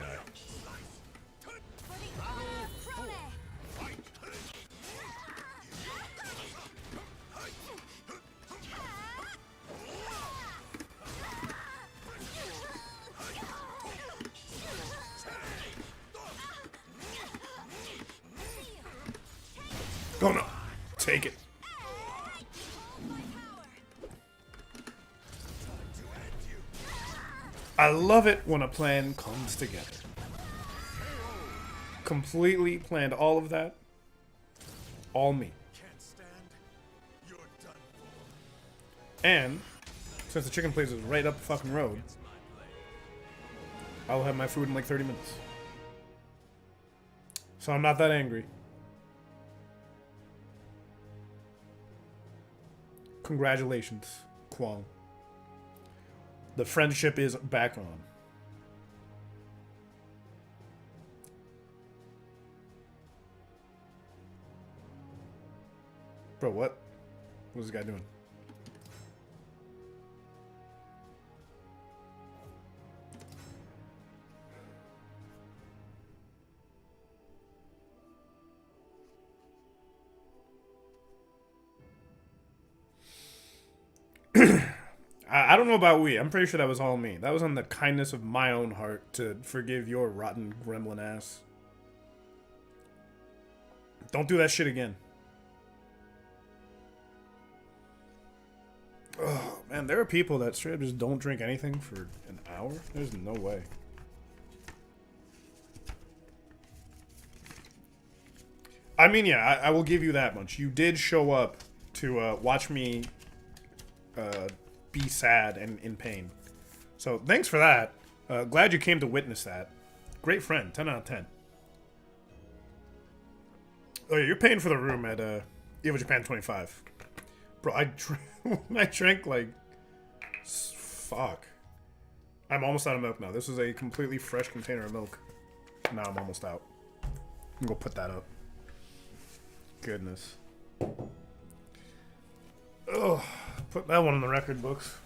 Oh no! Take it. I love it when a plan comes together. Completely planned all of that. All me. And, since the chicken place is right up the fucking road, I'll have my food in like 30 minutes. So I'm not that angry. Congratulations, Kwong. The friendship is back on. Bro, what? What's this guy doing? I don't know about we. I'm pretty sure that was all me. That was on the kindness of my own heart to forgive your rotten gremlin ass. Don't do that shit again. Oh, man, there are people that straight up just don't drink anything for an hour? There's no way. I mean, yeah, I will give you that much. You did show up to watch me be sad and in pain. So, thanks for that. Glad you came to witness that. Great friend. 10 out of 10. Oh, yeah, you're paying for the room at EVO Japan 25. Bro, I drank like fuck. I'm almost out of milk now. This is a completely fresh container of milk. Now I'm almost out. I'm gonna put that up. Goodness. Oh, put that one in the record books.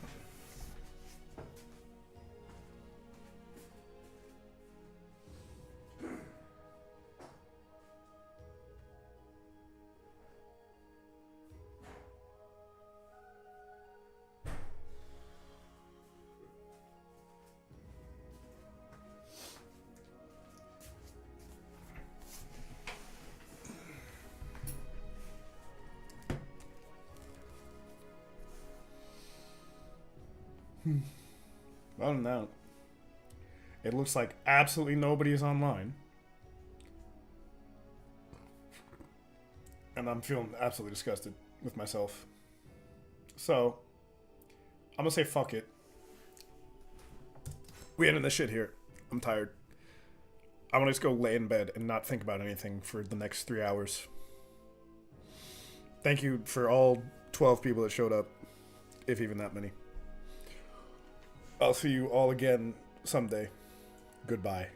Other than that, it looks like absolutely nobody is online. And I'm feeling absolutely disgusted with myself. So, I'm gonna say fuck it. We ended this shit here. I'm tired. I want to just go lay in bed and not think about anything for the next 3 hours. Thank you for all 12 people that showed up, if even that many. I'll see you all again someday. Goodbye.